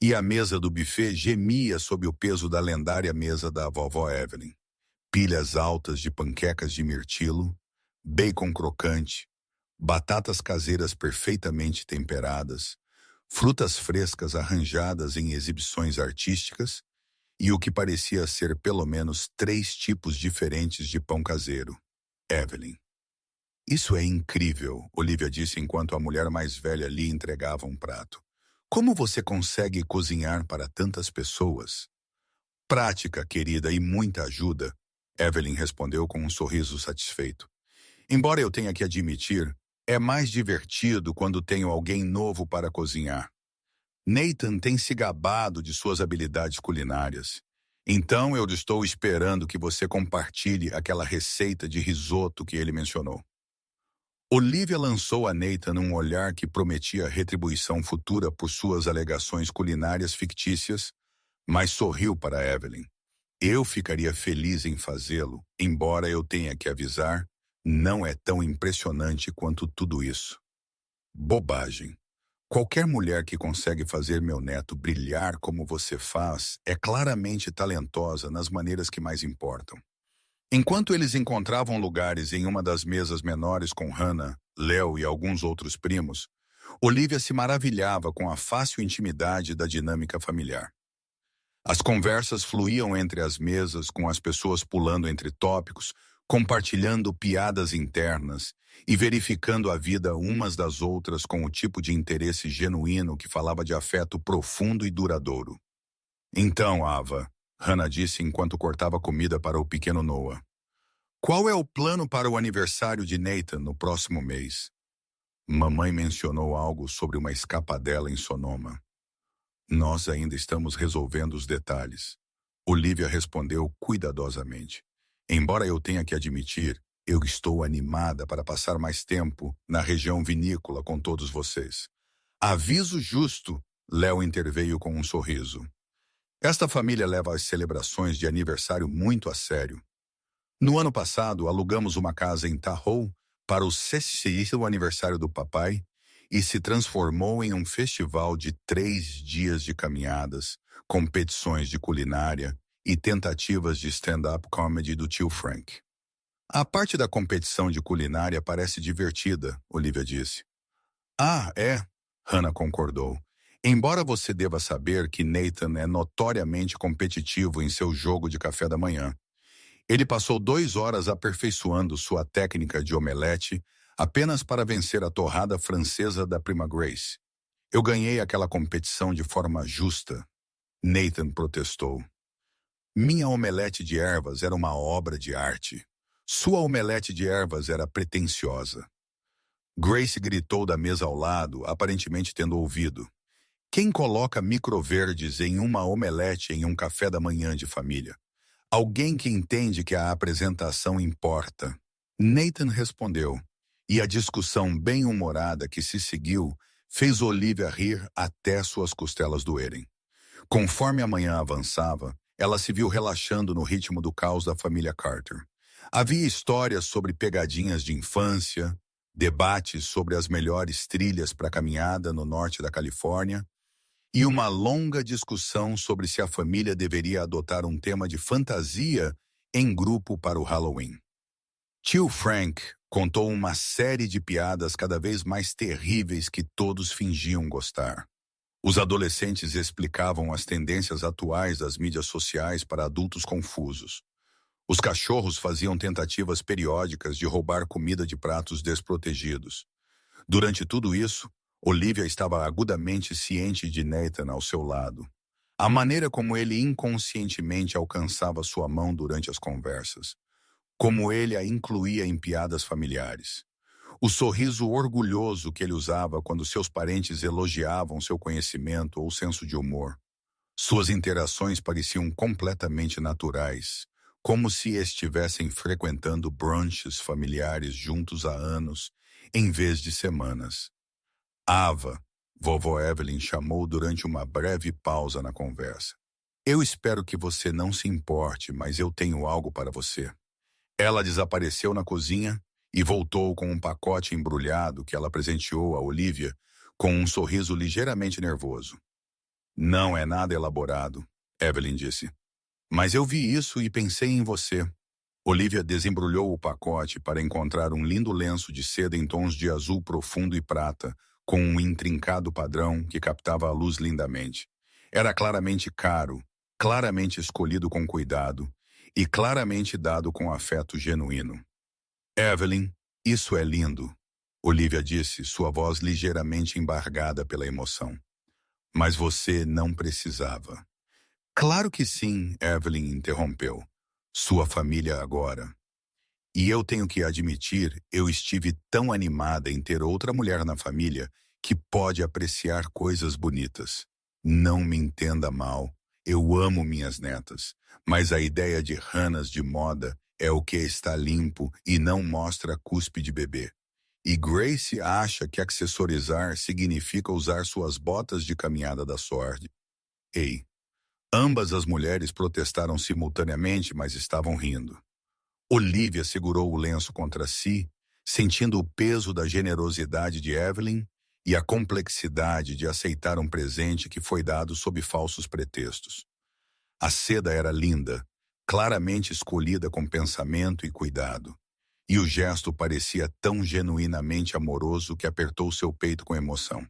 e a mesa do buffet gemia sob o peso da lendária mesa da vovó Evelyn. Pilhas altas de panquecas de mirtilo, bacon crocante, batatas caseiras perfeitamente temperadas, frutas frescas arranjadas em exibições artísticas e o que parecia ser pelo menos 3 tipos diferentes de pão caseiro. Evelyn. Isso é incrível, Olivia disse enquanto a mulher mais velha lhe entregava um prato. Como você consegue cozinhar para tantas pessoas? Prática, querida, e muita ajuda, Evelyn respondeu com um sorriso satisfeito. Embora eu tenha que admitir, é mais divertido quando tenho alguém novo para cozinhar. Nathan tem se gabado de suas habilidades culinárias. Então eu estou esperando que você compartilhe aquela receita de risoto que ele mencionou. Olivia lançou a Nathan um olhar que prometia retribuição futura por suas alegações culinárias fictícias, mas sorriu para Evelyn. Eu ficaria feliz em fazê-lo, embora eu tenha que avisar, não é tão impressionante quanto tudo isso. Bobagem. Qualquer mulher que consegue fazer meu neto brilhar como você faz é claramente talentosa nas maneiras que mais importam. Enquanto eles encontravam lugares em uma das mesas menores com Hannah, Léo e alguns outros primos, Olivia se maravilhava com a fácil intimidade da dinâmica familiar. As conversas fluíam entre as mesas, com as pessoas pulando entre tópicos, compartilhando piadas internas e verificando a vida umas das outras com o tipo de interesse genuíno que falava de afeto profundo e duradouro. Então, Ava, Hannah disse enquanto cortava comida para o pequeno Noah. Qual é o plano para o aniversário de Nathan no próximo mês? Mamãe mencionou algo sobre uma escapadela em Sonoma. Nós ainda estamos resolvendo os detalhes. Olivia respondeu cuidadosamente. Embora eu tenha que admitir, eu estou animada para passar mais tempo na região vinícola com todos vocês. Aviso justo, Léo interveio com um sorriso. Esta família leva as celebrações de aniversário muito a sério. No ano passado, alugamos uma casa em Tahoe para o 60º aniversário do papai e se transformou em um festival de 3 dias de caminhadas, competições de culinária e tentativas de stand-up comedy do tio Frank. A parte da competição de culinária parece divertida, Olivia disse. Ah, é, Hannah concordou. Embora você deva saber que Nathan é notoriamente competitivo em seu jogo de café da manhã. Ele passou 2 horas aperfeiçoando sua técnica de omelete apenas para vencer a torrada francesa da prima Grace. Eu ganhei aquela competição de forma justa, Nathan protestou. Minha omelete de ervas era uma obra de arte. Sua omelete de ervas era pretensiosa. Grace gritou da mesa ao lado, aparentemente tendo ouvido. Quem coloca microverdes em uma omelete em um café da manhã de família? Alguém que entende que a apresentação importa. Nathan respondeu, e a discussão bem-humorada que se seguiu fez Olivia rir até suas costelas doerem. Conforme a manhã avançava, ela se viu relaxando no ritmo do caos da família Carter. Havia histórias sobre pegadinhas de infância, debates sobre as melhores trilhas para caminhada no norte da Califórnia e uma longa discussão sobre se a família deveria adotar um tema de fantasia em grupo para o Halloween. Tio Frank contou uma série de piadas cada vez mais terríveis que todos fingiam gostar. Os adolescentes explicavam as tendências atuais das mídias sociais para adultos confusos. Os cachorros faziam tentativas periódicas de roubar comida de pratos desprotegidos. Durante tudo isso, Olivia estava agudamente ciente de Nathan ao seu lado. A maneira como ele inconscientemente alcançava sua mão durante as conversas. Como ele a incluía em piadas familiares. O sorriso orgulhoso que ele usava quando seus parentes elogiavam seu conhecimento ou senso de humor. Suas interações pareciam completamente naturais, como se estivessem frequentando brunches familiares juntos há anos, em vez de semanas. Ava, vovó Evelyn chamou durante uma breve pausa na conversa. Eu espero que você não se importe, mas eu tenho algo para você. Ela desapareceu na cozinha e voltou com um pacote embrulhado que ela presenteou a Olivia com um sorriso ligeiramente nervoso. Não é nada elaborado, Evelyn disse. Mas eu vi isso e pensei em você. Olivia desembrulhou o pacote para encontrar um lindo lenço de seda em tons de azul profundo e prata, com um intrincado padrão que captava a luz lindamente. Era claramente caro, claramente escolhido com cuidado e claramente dado com afeto genuíno. Evelyn, isso é lindo, Olivia disse, sua voz ligeiramente embargada pela emoção. Mas você não precisava. Claro que sim, Evelyn interrompeu. Sua família agora. E eu tenho que admitir, eu estive tão animada em ter outra mulher na família que pode apreciar coisas bonitas. Não me entenda mal, eu amo minhas netas, mas a ideia de ranas de moda é o que está limpo e não mostra cuspe de bebê. E Grace acha que acessorizar significa usar suas botas de caminhada da sorte. Ei, ambas as mulheres protestaram simultaneamente, mas estavam rindo. Olivia segurou o lenço contra si, sentindo o peso da generosidade de Evelyn e a complexidade de aceitar um presente que foi dado sob falsos pretextos. A seda era linda, claramente escolhida com pensamento e cuidado, e o gesto parecia tão genuinamente amoroso que apertou seu peito com emoção.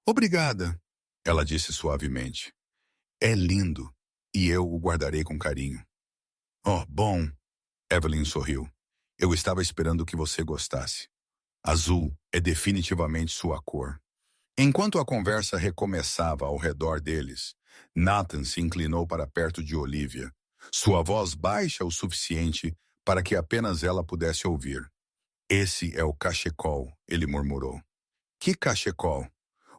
Obrigada, ela disse suavemente. É lindo, e eu o guardarei com carinho. Oh, bom, Evelyn sorriu. Eu estava esperando que você gostasse. Azul é definitivamente sua cor. Enquanto a conversa recomeçava ao redor deles, Nathan se inclinou para perto de Olivia, sua voz baixa o suficiente para que apenas ela pudesse ouvir. Esse é o cachecol, ele murmurou. Que cachecol?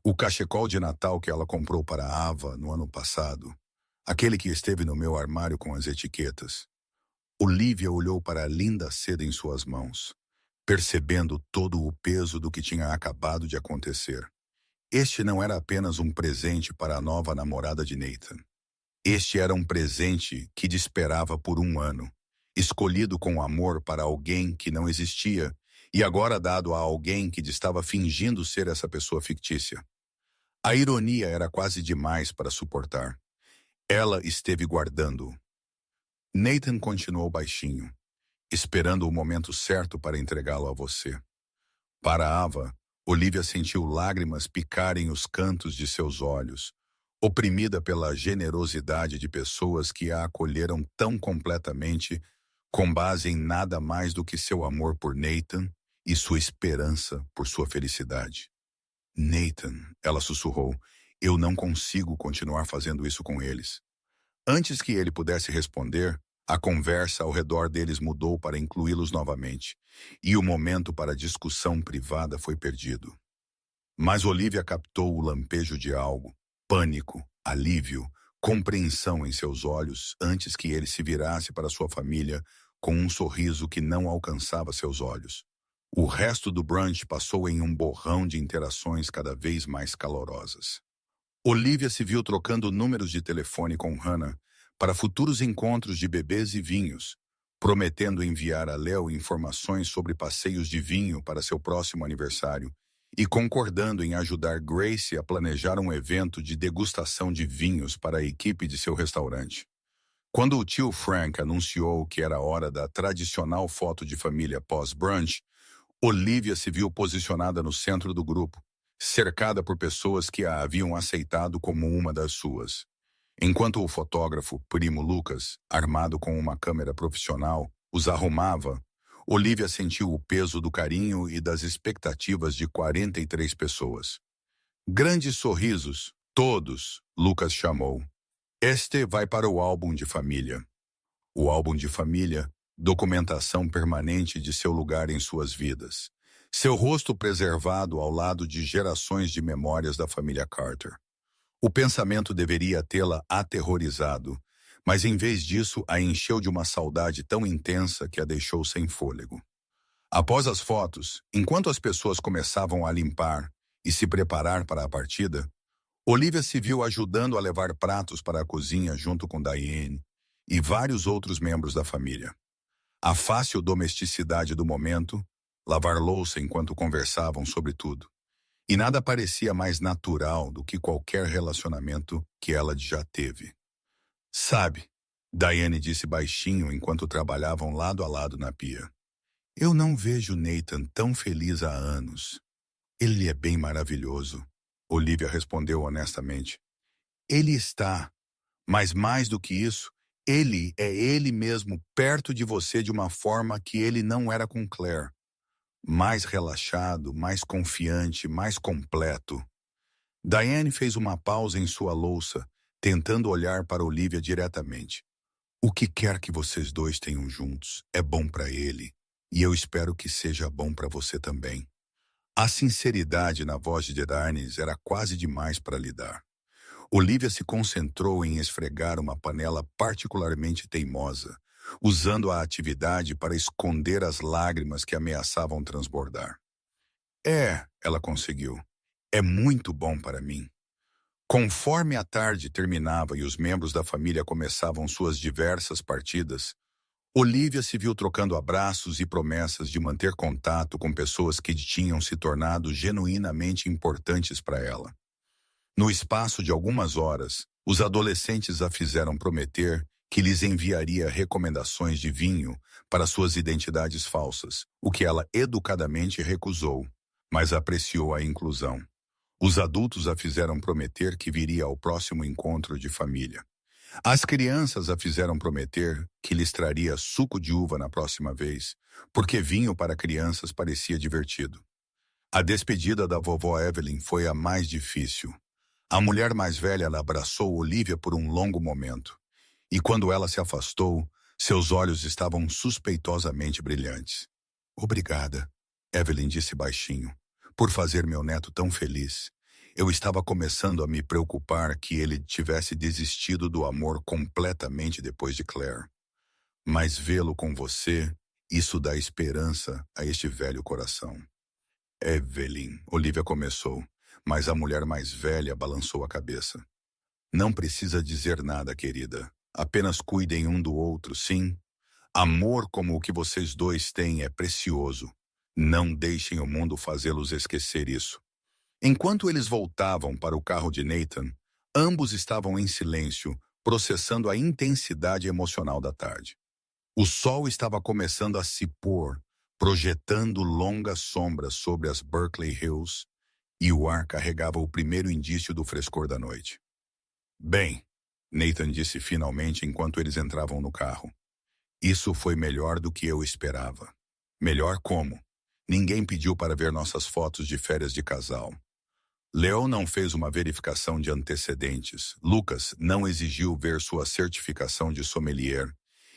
O cachecol de Natal que ela comprou para a Ava no ano passado. Aquele que esteve no meu armário com as etiquetas. Olivia olhou para a linda seda em suas mãos, percebendo todo o peso do que tinha acabado de acontecer. Este não era apenas um presente para a nova namorada de Nathan. Este era um presente que esperava por um ano, escolhido com amor para alguém que não existia e agora dado a alguém que estava fingindo ser essa pessoa fictícia. A ironia era quase demais para suportar. Ela esteve guardando-o. Nathan continuou baixinho, esperando o momento certo para entregá-lo a você. Para Ava, Olivia sentiu lágrimas picarem os cantos de seus olhos, oprimida pela generosidade de pessoas que a acolheram tão completamente, com base em nada mais do que seu amor por Nathan e sua esperança por sua felicidade. Nathan, ela sussurrou, eu não consigo continuar fazendo isso com eles. Antes que ele pudesse responder, a conversa ao redor deles mudou para incluí-los novamente, e o momento para a discussão privada foi perdido. Mas Olivia captou o lampejo de algo, pânico, alívio, compreensão em seus olhos antes que ele se virasse para sua família com um sorriso que não alcançava seus olhos. O resto do brunch passou em um borrão de interações cada vez mais calorosas. Olivia se viu trocando números de telefone com Hannah para futuros encontros de bebês e vinhos, prometendo enviar a Léo informações sobre passeios de vinho para seu próximo aniversário e concordando em ajudar Grace a planejar um evento de degustação de vinhos para a equipe de seu restaurante. Quando o tio Frank anunciou que era hora da tradicional foto de família pós-brunch, Olivia se viu posicionada no centro do grupo, cercada por pessoas que a haviam aceitado como uma das suas. Enquanto o fotógrafo, primo Lucas, armado com uma câmera profissional, os arrumava, Olivia sentiu o peso do carinho e das expectativas de 43 pessoas. Grandes sorrisos, todos, Lucas chamou. Este vai para o álbum de família. O álbum de família, documentação permanente de seu lugar em suas vidas. Seu rosto preservado ao lado de gerações de memórias da família Carter. O pensamento deveria tê-la aterrorizado, mas em vez disso a encheu de uma saudade tão intensa que a deixou sem fôlego. Após as fotos, enquanto as pessoas começavam a limpar e se preparar para a partida, Olivia se viu ajudando a levar pratos para a cozinha junto com Diane e vários outros membros da família. A fácil domesticidade do momento, lavar louça enquanto conversavam sobre tudo. E nada parecia mais natural do que qualquer relacionamento que ela já teve. Sabe, Diane disse baixinho enquanto trabalhavam lado a lado na pia. Eu não vejo Nathan tão feliz há anos. Ele é bem maravilhoso, Olivia respondeu honestamente. Ele está, mas mais do que isso, ele é ele mesmo perto de você de uma forma que ele não era com Claire. Mais relaxado, mais confiante, mais completo. Diane fez uma pausa em sua louça, tentando olhar para Olivia diretamente. O que quer que vocês dois tenham juntos é bom para ele, e eu espero que seja bom para você também. A sinceridade na voz de Diane era quase demais para lidar. Olivia se concentrou em esfregar uma panela particularmente teimosa, usando a atividade para esconder as lágrimas que ameaçavam transbordar. Ela conseguiu. É muito bom para mim. Conforme a tarde terminava e os membros da família começavam suas diversas partidas, Olivia se viu trocando abraços e promessas de manter contato com pessoas que tinham se tornado genuinamente importantes para ela. No espaço de algumas horas, os adolescentes a fizeram prometer que lhes enviaria recomendações de vinho para suas identidades falsas, o que ela educadamente recusou, mas apreciou a inclusão. Os adultos a fizeram prometer que viria ao próximo encontro de família. As crianças a fizeram prometer que lhes traria suco de uva na próxima vez, porque vinho para crianças parecia divertido. A despedida da vovó Evelyn foi a mais difícil. A mulher mais velha abraçou Olivia por um longo momento, e quando ela se afastou, seus olhos estavam suspeitosamente brilhantes. Obrigada, Evelyn disse baixinho, por fazer meu neto tão feliz. Eu estava começando a me preocupar que ele tivesse desistido do amor completamente depois de Claire. Mas vê-lo com você, isso dá esperança a este velho coração. Evelyn, Olivia começou, mas a mulher mais velha balançou a cabeça. Não precisa dizer nada, querida. Apenas cuidem um do outro, sim? Amor como o que vocês dois têm é precioso. Não deixem o mundo fazê-los esquecer isso. Enquanto eles voltavam para o carro de Nathan, ambos estavam em silêncio, processando a intensidade emocional da tarde. O sol estava começando a se pôr, projetando longas sombras sobre as Berkeley Hills, e o ar carregava o primeiro indício do frescor da noite. Bem, Nathan disse finalmente enquanto eles entravam no carro. Isso foi melhor do que eu esperava. Melhor como? Ninguém pediu para ver nossas fotos de férias de casal. Leo não fez uma verificação de antecedentes. Lucas não exigiu ver sua certificação de sommelier.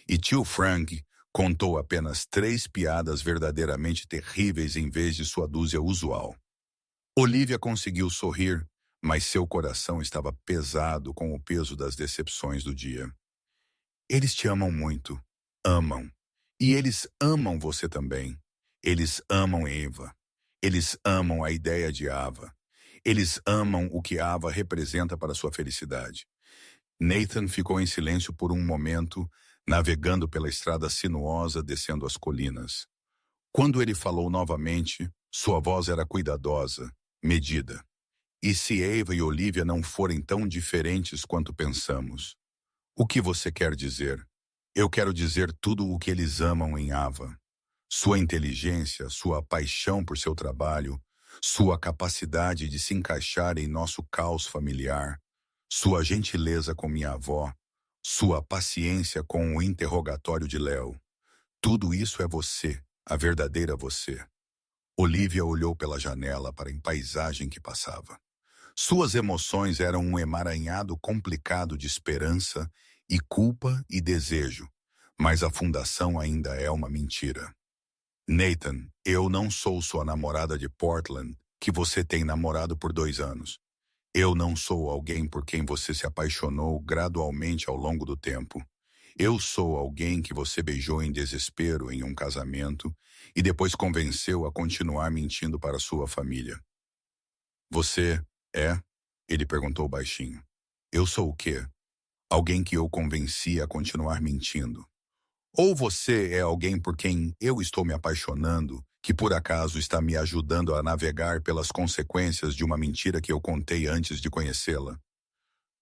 E tio Frank contou apenas 3 piadas verdadeiramente terríveis em vez de sua dúzia usual. Olivia conseguiu sorrir, mas seu coração estava pesado com o peso das decepções do dia. Eles te amam muito. Amam. E eles amam você também. Eles amam Eva. Eles amam a ideia de Ava. Eles amam o que Ava representa para sua felicidade. Nathan ficou em silêncio por um momento, navegando pela estrada sinuosa descendo as colinas. Quando ele falou novamente, sua voz era cuidadosa, medida. E se Eva e Olivia não forem tão diferentes quanto pensamos? O que você quer dizer? Eu quero dizer tudo o que eles amam em Ava. Sua inteligência, sua paixão por seu trabalho, sua capacidade de se encaixar em nosso caos familiar, sua gentileza com minha avó, sua paciência com o interrogatório de Léo. Tudo isso é você, a verdadeira você. Olivia olhou pela janela para a paisagem que passava. Suas emoções eram um emaranhado complicado de esperança e culpa e desejo, mas a fundação ainda é uma mentira. Nathan, eu não sou sua namorada de Portland, que você tem namorado por 2 anos. Eu não sou alguém por quem você se apaixonou gradualmente ao longo do tempo. Eu sou alguém que você beijou em desespero em um casamento e depois convenceu a continuar mentindo para sua família. Você é? Ele perguntou baixinho. Eu sou o quê? Alguém que eu convenci a continuar mentindo. Ou você é alguém por quem eu estou me apaixonando, que por acaso está me ajudando a navegar pelas consequências de uma mentira que eu contei antes de conhecê-la?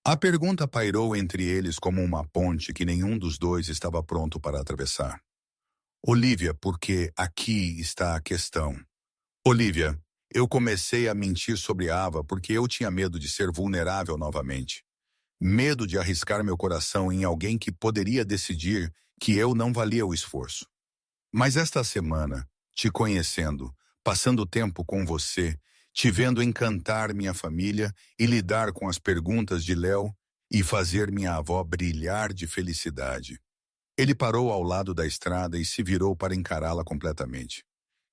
A pergunta pairou entre eles como uma ponte que nenhum dos dois estava pronto para atravessar. Olivia, porque aqui está a questão. Olivia, eu comecei a mentir sobre Ava porque eu tinha medo de ser vulnerável novamente. Medo de arriscar meu coração em alguém que poderia decidir que eu não valia o esforço. Mas esta semana, te conhecendo, passando tempo com você, te vendo encantar minha família e lidar com as perguntas de Léo e fazer minha avó brilhar de felicidade. Ele parou ao lado da estrada e se virou para encará-la completamente.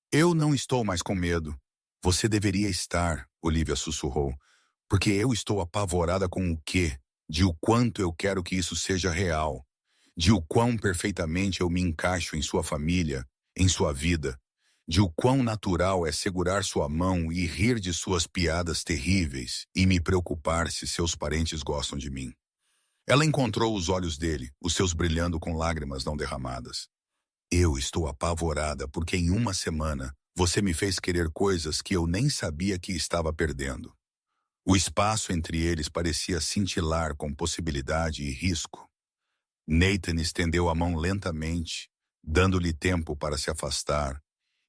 Eu não estou mais com medo. Você deveria estar, Olivia sussurrou, porque eu estou apavorada com o quê? De o quanto eu quero que isso seja real. De o quão perfeitamente eu me encaixo em sua família, em sua vida. De o quão natural é segurar sua mão e rir de suas piadas terríveis e me preocupar se seus parentes gostam de mim. Ela encontrou os olhos dele, os seus brilhando com lágrimas não derramadas. Eu estou apavorada porque em uma semana você me fez querer coisas que eu nem sabia que estava perdendo. O espaço entre eles parecia cintilar com possibilidade e risco. Nathan estendeu a mão lentamente, dando-lhe tempo para se afastar,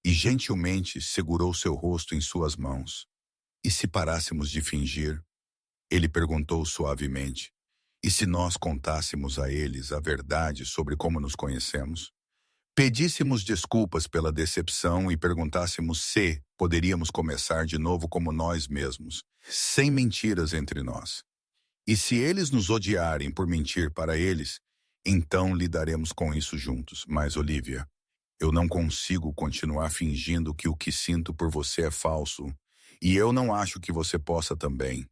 e gentilmente segurou seu rosto em suas mãos. E se parássemos de fingir? Ele perguntou suavemente. E se nós contássemos a eles a verdade sobre como nos conhecemos? Pedíssemos desculpas pela decepção e perguntássemos se poderíamos começar de novo como nós mesmos, sem mentiras entre nós. E se eles nos odiarem por mentir para eles, então lidaremos com isso juntos. Mas, Olivia, eu não consigo continuar fingindo que o que sinto por você é falso, e eu não acho que você possa também.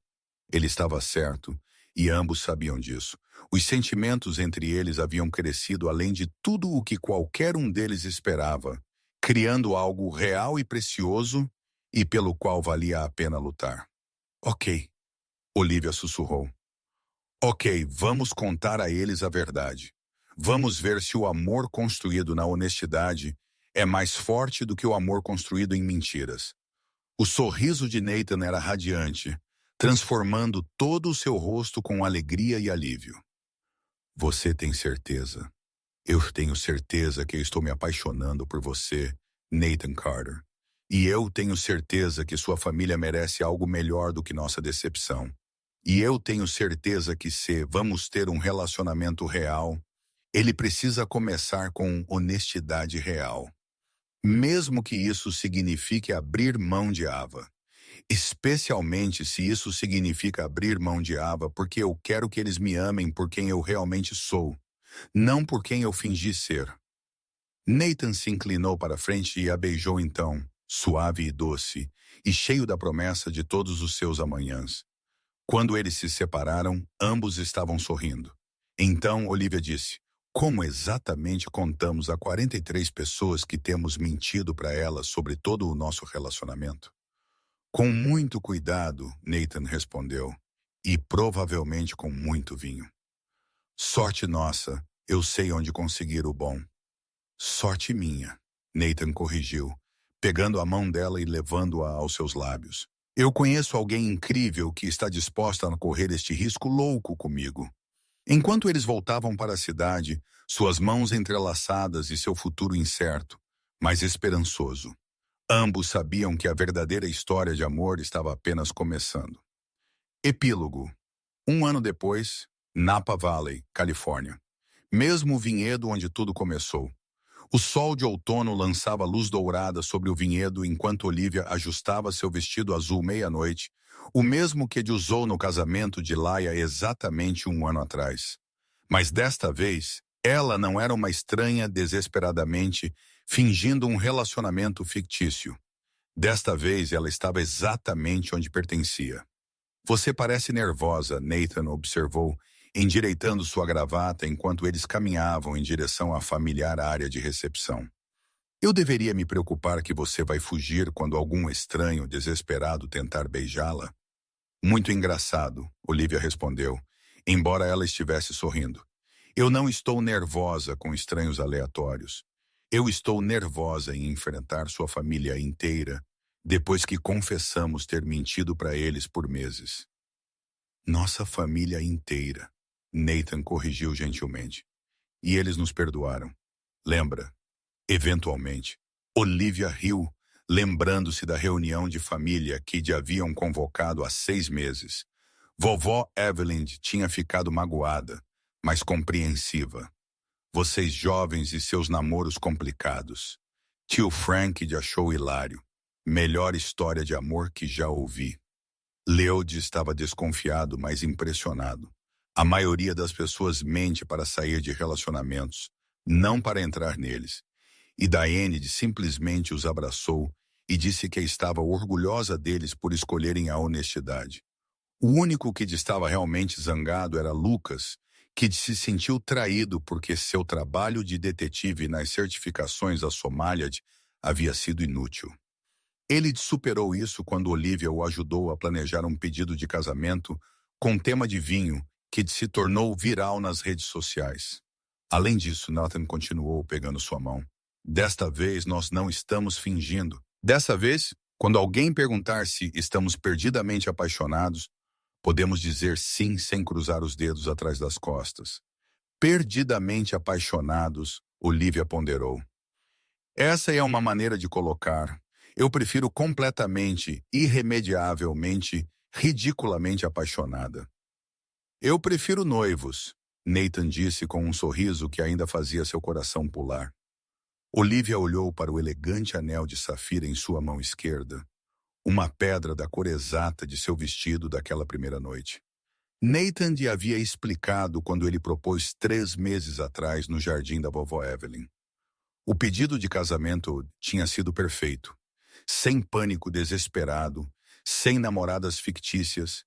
Ele estava certo, e ambos sabiam disso. Os sentimentos entre eles haviam crescido além de tudo o que qualquer um deles esperava, criando algo real e precioso e pelo qual valia a pena lutar. Ok, Olivia sussurrou. Ok, vamos contar a eles a verdade. Vamos ver se o amor construído na honestidade é mais forte do que o amor construído em mentiras. O sorriso de Nathan era radiante, transformando todo o seu rosto com alegria e alívio. Você tem certeza? Eu tenho certeza que eu estou me apaixonando por você, Nathan Carter. E eu tenho certeza que sua família merece algo melhor do que nossa decepção. E eu tenho certeza que se vamos ter um relacionamento real, ele precisa começar com honestidade real. Mesmo que isso signifique abrir mão de Ava. Especialmente se isso significa abrir mão de Ava porque eu quero que eles me amem por quem eu realmente sou, não por quem eu fingi ser. Nathan se inclinou para frente e a beijou então, suave e doce, e cheio da promessa de todos os seus amanhãs. Quando eles se separaram, ambos estavam sorrindo. Então Olivia disse: como exatamente contamos a 43 pessoas que temos mentido para elas sobre todo o nosso relacionamento? Com muito cuidado, Nathan respondeu, e provavelmente com muito vinho. Sorte nossa, eu sei onde conseguir o bom. Sorte minha, Nathan corrigiu, pegando a mão dela e levando-a aos seus lábios. Eu conheço alguém incrível que está disposta a correr este risco louco comigo. Enquanto eles voltavam para a cidade, suas mãos entrelaçadas e seu futuro incerto, mas esperançoso. Ambos sabiam que a verdadeira história de amor estava apenas começando. Epílogo. 1 ano depois, Napa Valley, Califórnia. Mesmo vinhedo onde tudo começou. O sol de outono lançava luz dourada sobre o vinhedo enquanto Olivia ajustava seu vestido azul meia-noite, o mesmo que usou no casamento de Laia exatamente 1 ano atrás. Mas desta vez, ela não era uma estranha desesperadamente fingindo um relacionamento fictício. Desta vez, ela estava exatamente onde pertencia. Você parece nervosa, Nathan observou, endireitando sua gravata enquanto eles caminhavam em direção à familiar área de recepção. Eu deveria me preocupar que você vai fugir quando algum estranho desesperado tentar beijá-la? Muito engraçado, Olivia respondeu, embora ela estivesse sorrindo. Eu não estou nervosa com estranhos aleatórios. Eu estou nervosa em enfrentar sua família inteira depois que confessamos ter mentido para eles por meses. Nossa família inteira, Nathan corrigiu gentilmente. E eles nos perdoaram. Lembra? Eventualmente. Olivia riu, lembrando-se da reunião de família que haviam convocado há 6 meses. Vovó Evelyn tinha ficado magoada, mas compreensiva. Vocês jovens e seus namoros complicados. Tio Frank achou hilário. Melhor história de amor que já ouvi. Leode estava desconfiado, mas impressionado. A maioria das pessoas mente para sair de relacionamentos, não para entrar neles. E Diane simplesmente os abraçou e disse que estava orgulhosa deles por escolherem a honestidade. O único que estava realmente zangado era Lucas, que se sentiu traído porque seu trabalho de detetive nas certificações da Somália havia sido inútil. Ele superou isso quando Olivia o ajudou a planejar um pedido de casamento com tema de vinho que se tornou viral nas redes sociais. Além disso, Nathan continuou pegando sua mão. Desta vez, nós não estamos fingindo. Dessa vez, quando alguém perguntar se estamos perdidamente apaixonados, podemos dizer sim sem cruzar os dedos atrás das costas. Perdidamente apaixonados, Olivia ponderou. Essa é uma maneira de colocar. Eu prefiro completamente, irremediavelmente, ridiculamente apaixonada. Eu prefiro noivos, Nathan disse com um sorriso que ainda fazia seu coração pular. Olivia olhou para o elegante anel de safira em sua mão esquerda, uma pedra da cor exata de seu vestido daquela primeira noite. Nathan lhe havia explicado quando ele propôs 3 meses atrás no jardim da vovó Evelyn. O pedido de casamento tinha sido perfeito. Sem pânico desesperado, sem namoradas fictícias,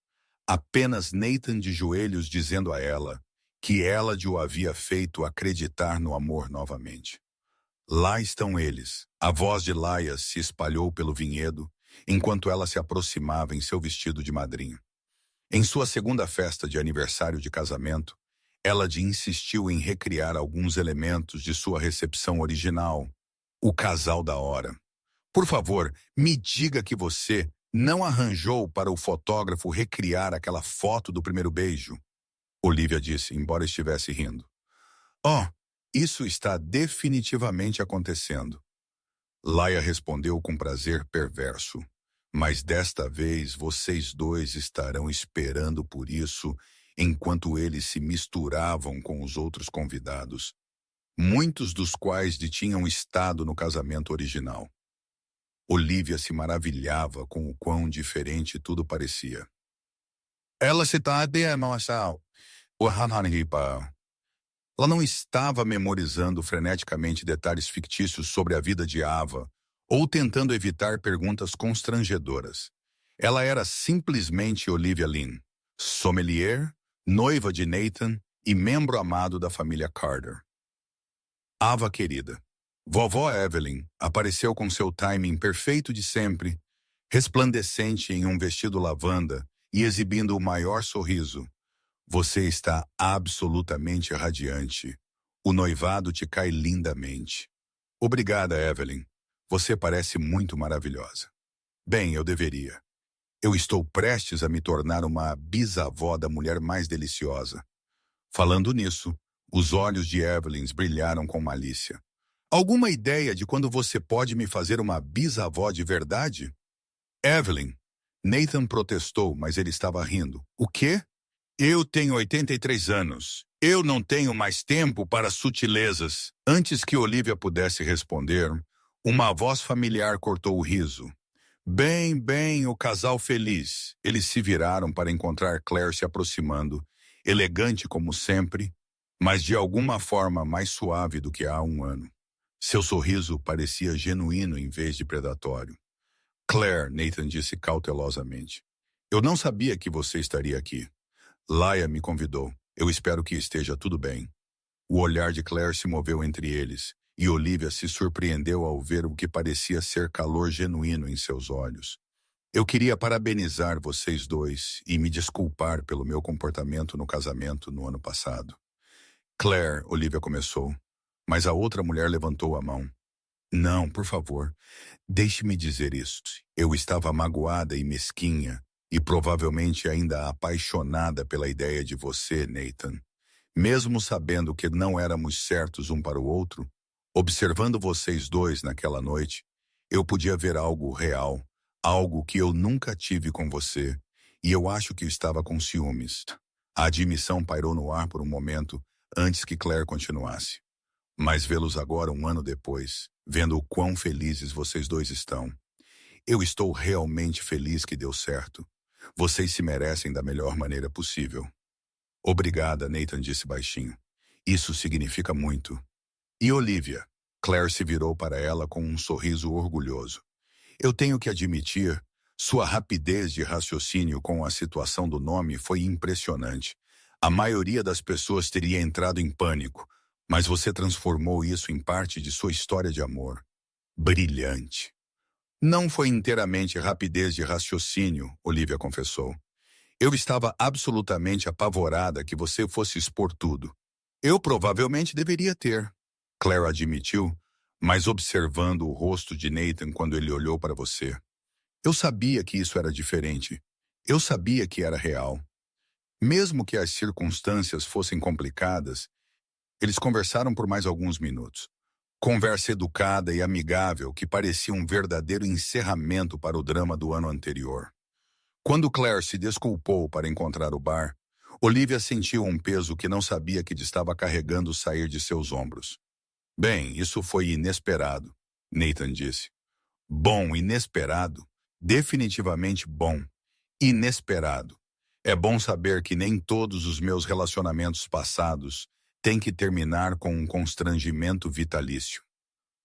apenas Nathan de joelhos dizendo a ela que ela o havia feito acreditar no amor novamente. Lá estão eles. A voz de Laia se espalhou pelo vinhedo, enquanto ela se aproximava em seu vestido de madrinha. Em sua segunda festa de aniversário de casamento, ela insistiu em recriar alguns elementos de sua recepção original. O casal da hora. Por favor, me diga que você não arranjou para o fotógrafo recriar aquela foto do primeiro beijo. Olivia disse, embora estivesse rindo. Oh, isso está definitivamente acontecendo. Laia respondeu com prazer perverso. Mas desta vez vocês dois estarão esperando por isso enquanto eles se misturavam com os outros convidados, muitos dos quais tinham estado no casamento original. Olivia se maravilhava com o quão diferente tudo parecia. Ela se está Ela não estava memorizando freneticamente detalhes fictícios sobre a vida de Ava ou tentando evitar perguntas constrangedoras. Ela era simplesmente Olivia Lynn, sommelier, noiva de Nathan e membro amado da família Carter. Ava querida, vovó Evelyn apareceu com seu timing perfeito de sempre, resplandecente em um vestido lavanda e exibindo o maior sorriso. Você está absolutamente radiante. O noivado te cai lindamente. Obrigada, Evelyn. Você parece muito maravilhosa. Bem, eu deveria. Eu estou prestes a me tornar uma bisavó da mulher mais deliciosa. Falando nisso, os olhos de Evelyn brilharam com malícia. Alguma ideia de quando você pode me fazer uma bisavó de verdade? Evelyn. Nathan protestou, mas ele estava rindo. O quê? Eu tenho 83 anos. Eu não tenho mais tempo para sutilezas. Antes que Olivia pudesse responder, uma voz familiar cortou o riso. Bem, o casal feliz. Eles se viraram para encontrar Claire se aproximando, elegante como sempre, mas de alguma forma mais suave do que há um ano. Seu sorriso parecia genuíno em vez de predatório. Claire, Nathan disse cautelosamente. Eu não sabia que você estaria aqui. Laia me convidou. Eu espero que esteja tudo bem. O olhar de Claire se moveu entre eles, e Olivia se surpreendeu ao ver o que parecia ser calor genuíno em seus olhos. Eu queria parabenizar vocês dois e me desculpar pelo meu comportamento no casamento no ano passado. Claire, Olivia começou, mas a outra mulher levantou a mão. Não, por favor, deixe-me dizer isso. Eu estava magoada e mesquinha, e provavelmente ainda apaixonada pela ideia de você, Nathan. Mesmo sabendo que não éramos certos um para o outro, observando vocês dois naquela noite, eu podia ver algo real, algo que eu nunca tive com você, e eu acho que estava com ciúmes. A admissão pairou no ar por um momento, antes que Claire continuasse. Mas vê-los agora um ano depois, vendo o quão felizes vocês dois estão. Eu estou realmente feliz que deu certo. Vocês se merecem da melhor maneira possível. Obrigada, Nathan disse baixinho. Isso significa muito. E Olivia? Claire se virou para ela com um sorriso orgulhoso. Eu tenho que admitir, sua rapidez de raciocínio com a situação do nome foi impressionante. A maioria das pessoas teria entrado em pânico, mas você transformou isso em parte de sua história de amor. Brilhante. Não foi inteiramente rapidez de raciocínio, Olivia confessou. Eu estava absolutamente apavorada que você fosse expor tudo. Eu provavelmente deveria ter, Claire admitiu, mas observando o rosto de Nathan quando ele olhou para você. Eu sabia que isso era diferente. Eu sabia que era real. Mesmo que as circunstâncias fossem complicadas, eles conversaram por mais alguns minutos. Conversa educada e amigável que parecia um verdadeiro encerramento para o drama do ano anterior. Quando Claire se desculpou para encontrar o bar, Olivia sentiu um peso que não sabia que estava carregando sair de seus ombros. Bem, isso foi inesperado, Nathan disse. Bom, inesperado. Definitivamente bom. Inesperado. É bom saber que nem todos os meus relacionamentos passados têm que terminar com um constrangimento vitalício.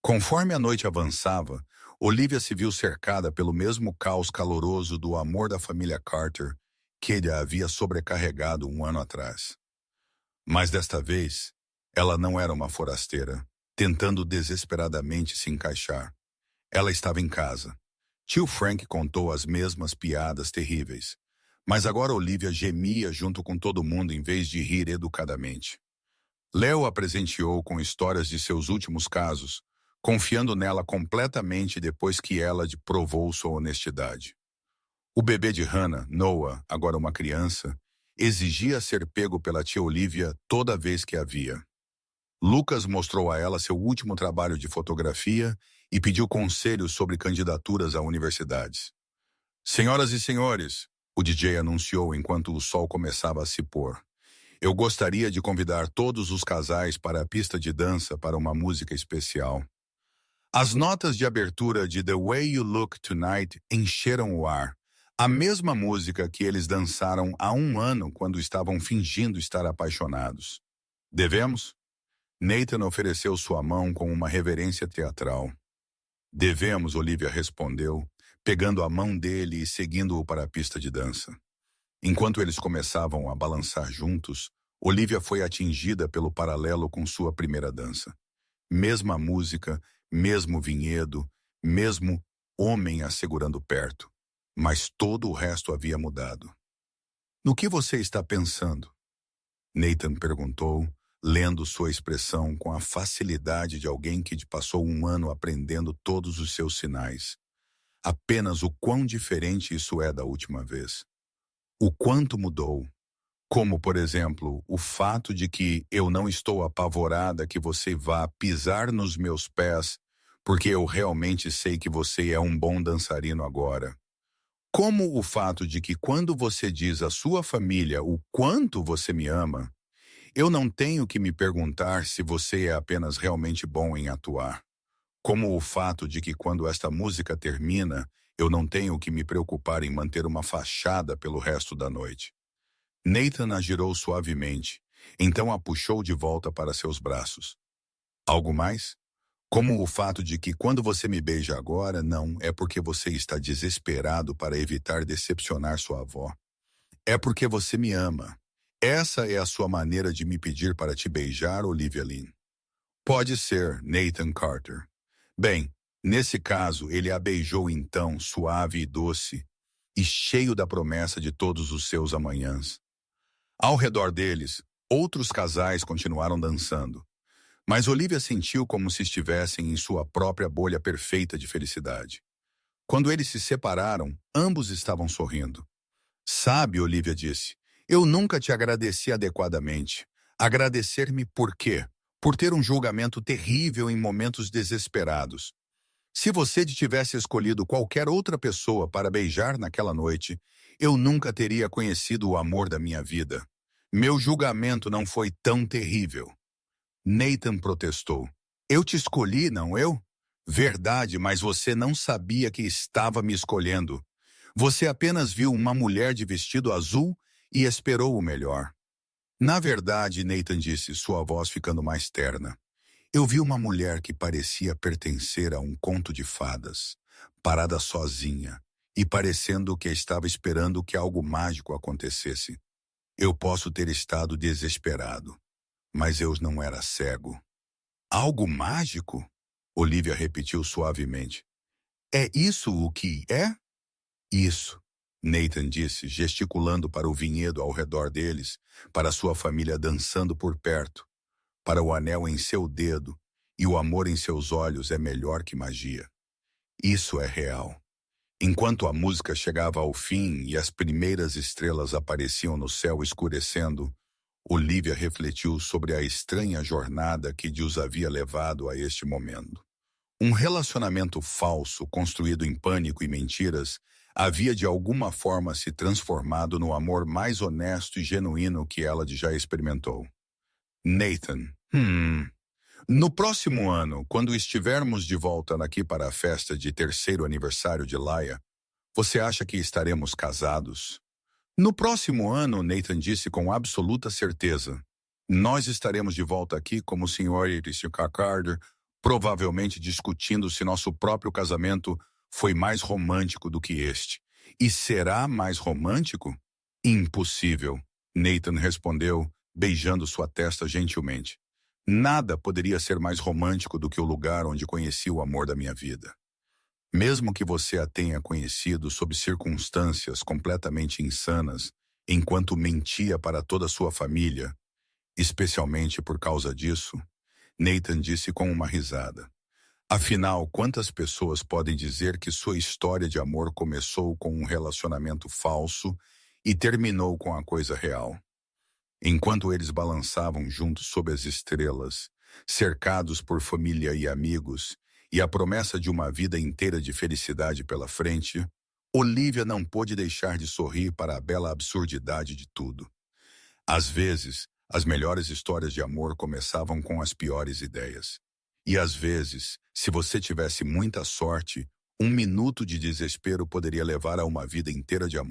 Conforme a noite avançava, Olivia se viu cercada pelo mesmo caos caloroso do amor da família Carter que ele a havia sobrecarregado um ano atrás. Mas desta vez, ela não era uma forasteira, tentando desesperadamente se encaixar. Ela estava em casa. Tio Frank contou as mesmas piadas terríveis, mas agora Olivia gemia junto com todo mundo em vez de rir educadamente. Leo a presenteou com histórias de seus últimos casos, confiando nela completamente depois que ela provou sua honestidade. O bebê de Hannah, Noah, agora uma criança, exigia ser pego pela tia Olivia toda vez que a via. Lucas mostrou a ela seu último trabalho de fotografia e pediu conselhos sobre candidaturas a universidades. Senhoras e senhores, o DJ anunciou enquanto o sol começava a se pôr. Eu gostaria de convidar todos os casais para a pista de dança para uma música especial. As notas de abertura de The Way You Look Tonight encheram o ar. A mesma música que eles dançaram há um ano quando estavam fingindo estar apaixonados. Devemos? Nathan ofereceu sua mão com uma reverência teatral. Devemos, Olivia respondeu, pegando a mão dele e seguindo-o para a pista de dança. Enquanto eles começavam a balançar juntos, Olivia foi atingida pelo paralelo com sua primeira dança. Mesma música, mesmo vinhedo, mesmo homem a segurando perto. Mas todo o resto havia mudado. No que você está pensando? Nathan perguntou, lendo sua expressão com a facilidade de alguém que passou um ano aprendendo todos os seus sinais. Apenas o quão diferente isso é da última vez. O quanto mudou. Como, por exemplo, o fato de que eu não estou apavorada que você vá pisar nos meus pés, porque eu realmente sei que você é um bom dançarino agora. Como o fato de que quando você diz à sua família o quanto você me ama, eu não tenho que me perguntar se você é apenas realmente bom em atuar. Como o fato de que quando esta música termina, eu não tenho que me preocupar em manter uma fachada pelo resto da noite. Nathan a girou suavemente, então a puxou de volta para seus braços. Algo mais? Como o fato de que quando você me beija agora, não é porque você está desesperado para evitar decepcionar sua avó. É porque você me ama. Essa é a sua maneira de me pedir para te beijar, Olivia Lynn. Pode ser, Nathan Carter. Bem, nesse caso, ele a beijou então, suave e doce, e cheio da promessa de todos os seus amanhãs. Ao redor deles, outros casais continuaram dançando. Mas Olivia sentiu como se estivessem em sua própria bolha perfeita de felicidade. Quando eles se separaram, ambos estavam sorrindo. Sabe, Olivia disse, eu nunca te agradeci adequadamente. Agradecer-me por quê? Por ter um julgamento terrível em momentos desesperados. Se você tivesse escolhido qualquer outra pessoa para beijar naquela noite, eu nunca teria conhecido o amor da minha vida. Meu julgamento não foi tão terrível. Nathan protestou. Eu te escolhi, não eu? Verdade, mas você não sabia que estava me escolhendo. Você apenas viu uma mulher de vestido azul e esperou o melhor. Na verdade, Nathan disse, sua voz ficando mais terna. Eu vi uma mulher que parecia pertencer a um conto de fadas, parada sozinha e parecendo que estava esperando que algo mágico acontecesse. Eu posso ter estado desesperado, mas eu não era cego. Algo mágico? Olivia repetiu suavemente. É isso o que é? Isso, Nathan disse, gesticulando para o vinhedo ao redor deles, para sua família dançando por perto, para o anel em seu dedo e o amor em seus olhos é melhor que magia. Isso é real. Enquanto a música chegava ao fim e as primeiras estrelas apareciam no céu escurecendo, Olivia refletiu sobre a estranha jornada que os havia levado a este momento. Um relacionamento falso, construído em pânico e mentiras, havia de alguma forma se transformado no amor mais honesto e genuíno que ela já experimentou. Nathan, no próximo ano, quando estivermos de volta aqui para a festa de 3º aniversário de Laia, você acha que estaremos casados? No próximo ano, Nathan disse com absoluta certeza, nós estaremos de volta aqui como o Sr. e Sr. Carter, provavelmente discutindo se nosso próprio casamento foi mais romântico do que este. E será mais romântico? Impossível, Nathan respondeu, beijando sua testa gentilmente. Nada poderia ser mais romântico do que o lugar onde conheci o amor da minha vida. Mesmo que você a tenha conhecido sob circunstâncias completamente insanas, enquanto mentia para toda a sua família, especialmente por causa disso, Nathan disse com uma risada. Afinal, quantas pessoas podem dizer que sua história de amor começou com um relacionamento falso e terminou com a coisa real? Enquanto eles balançavam juntos sob as estrelas, cercados por família e amigos, e a promessa de uma vida inteira de felicidade pela frente, Olivia não pôde deixar de sorrir para a bela absurdidade de tudo. Às vezes, as melhores histórias de amor começavam com as piores ideias. E às vezes, se você tivesse muita sorte, um minuto de desespero poderia levar a uma vida inteira de amor.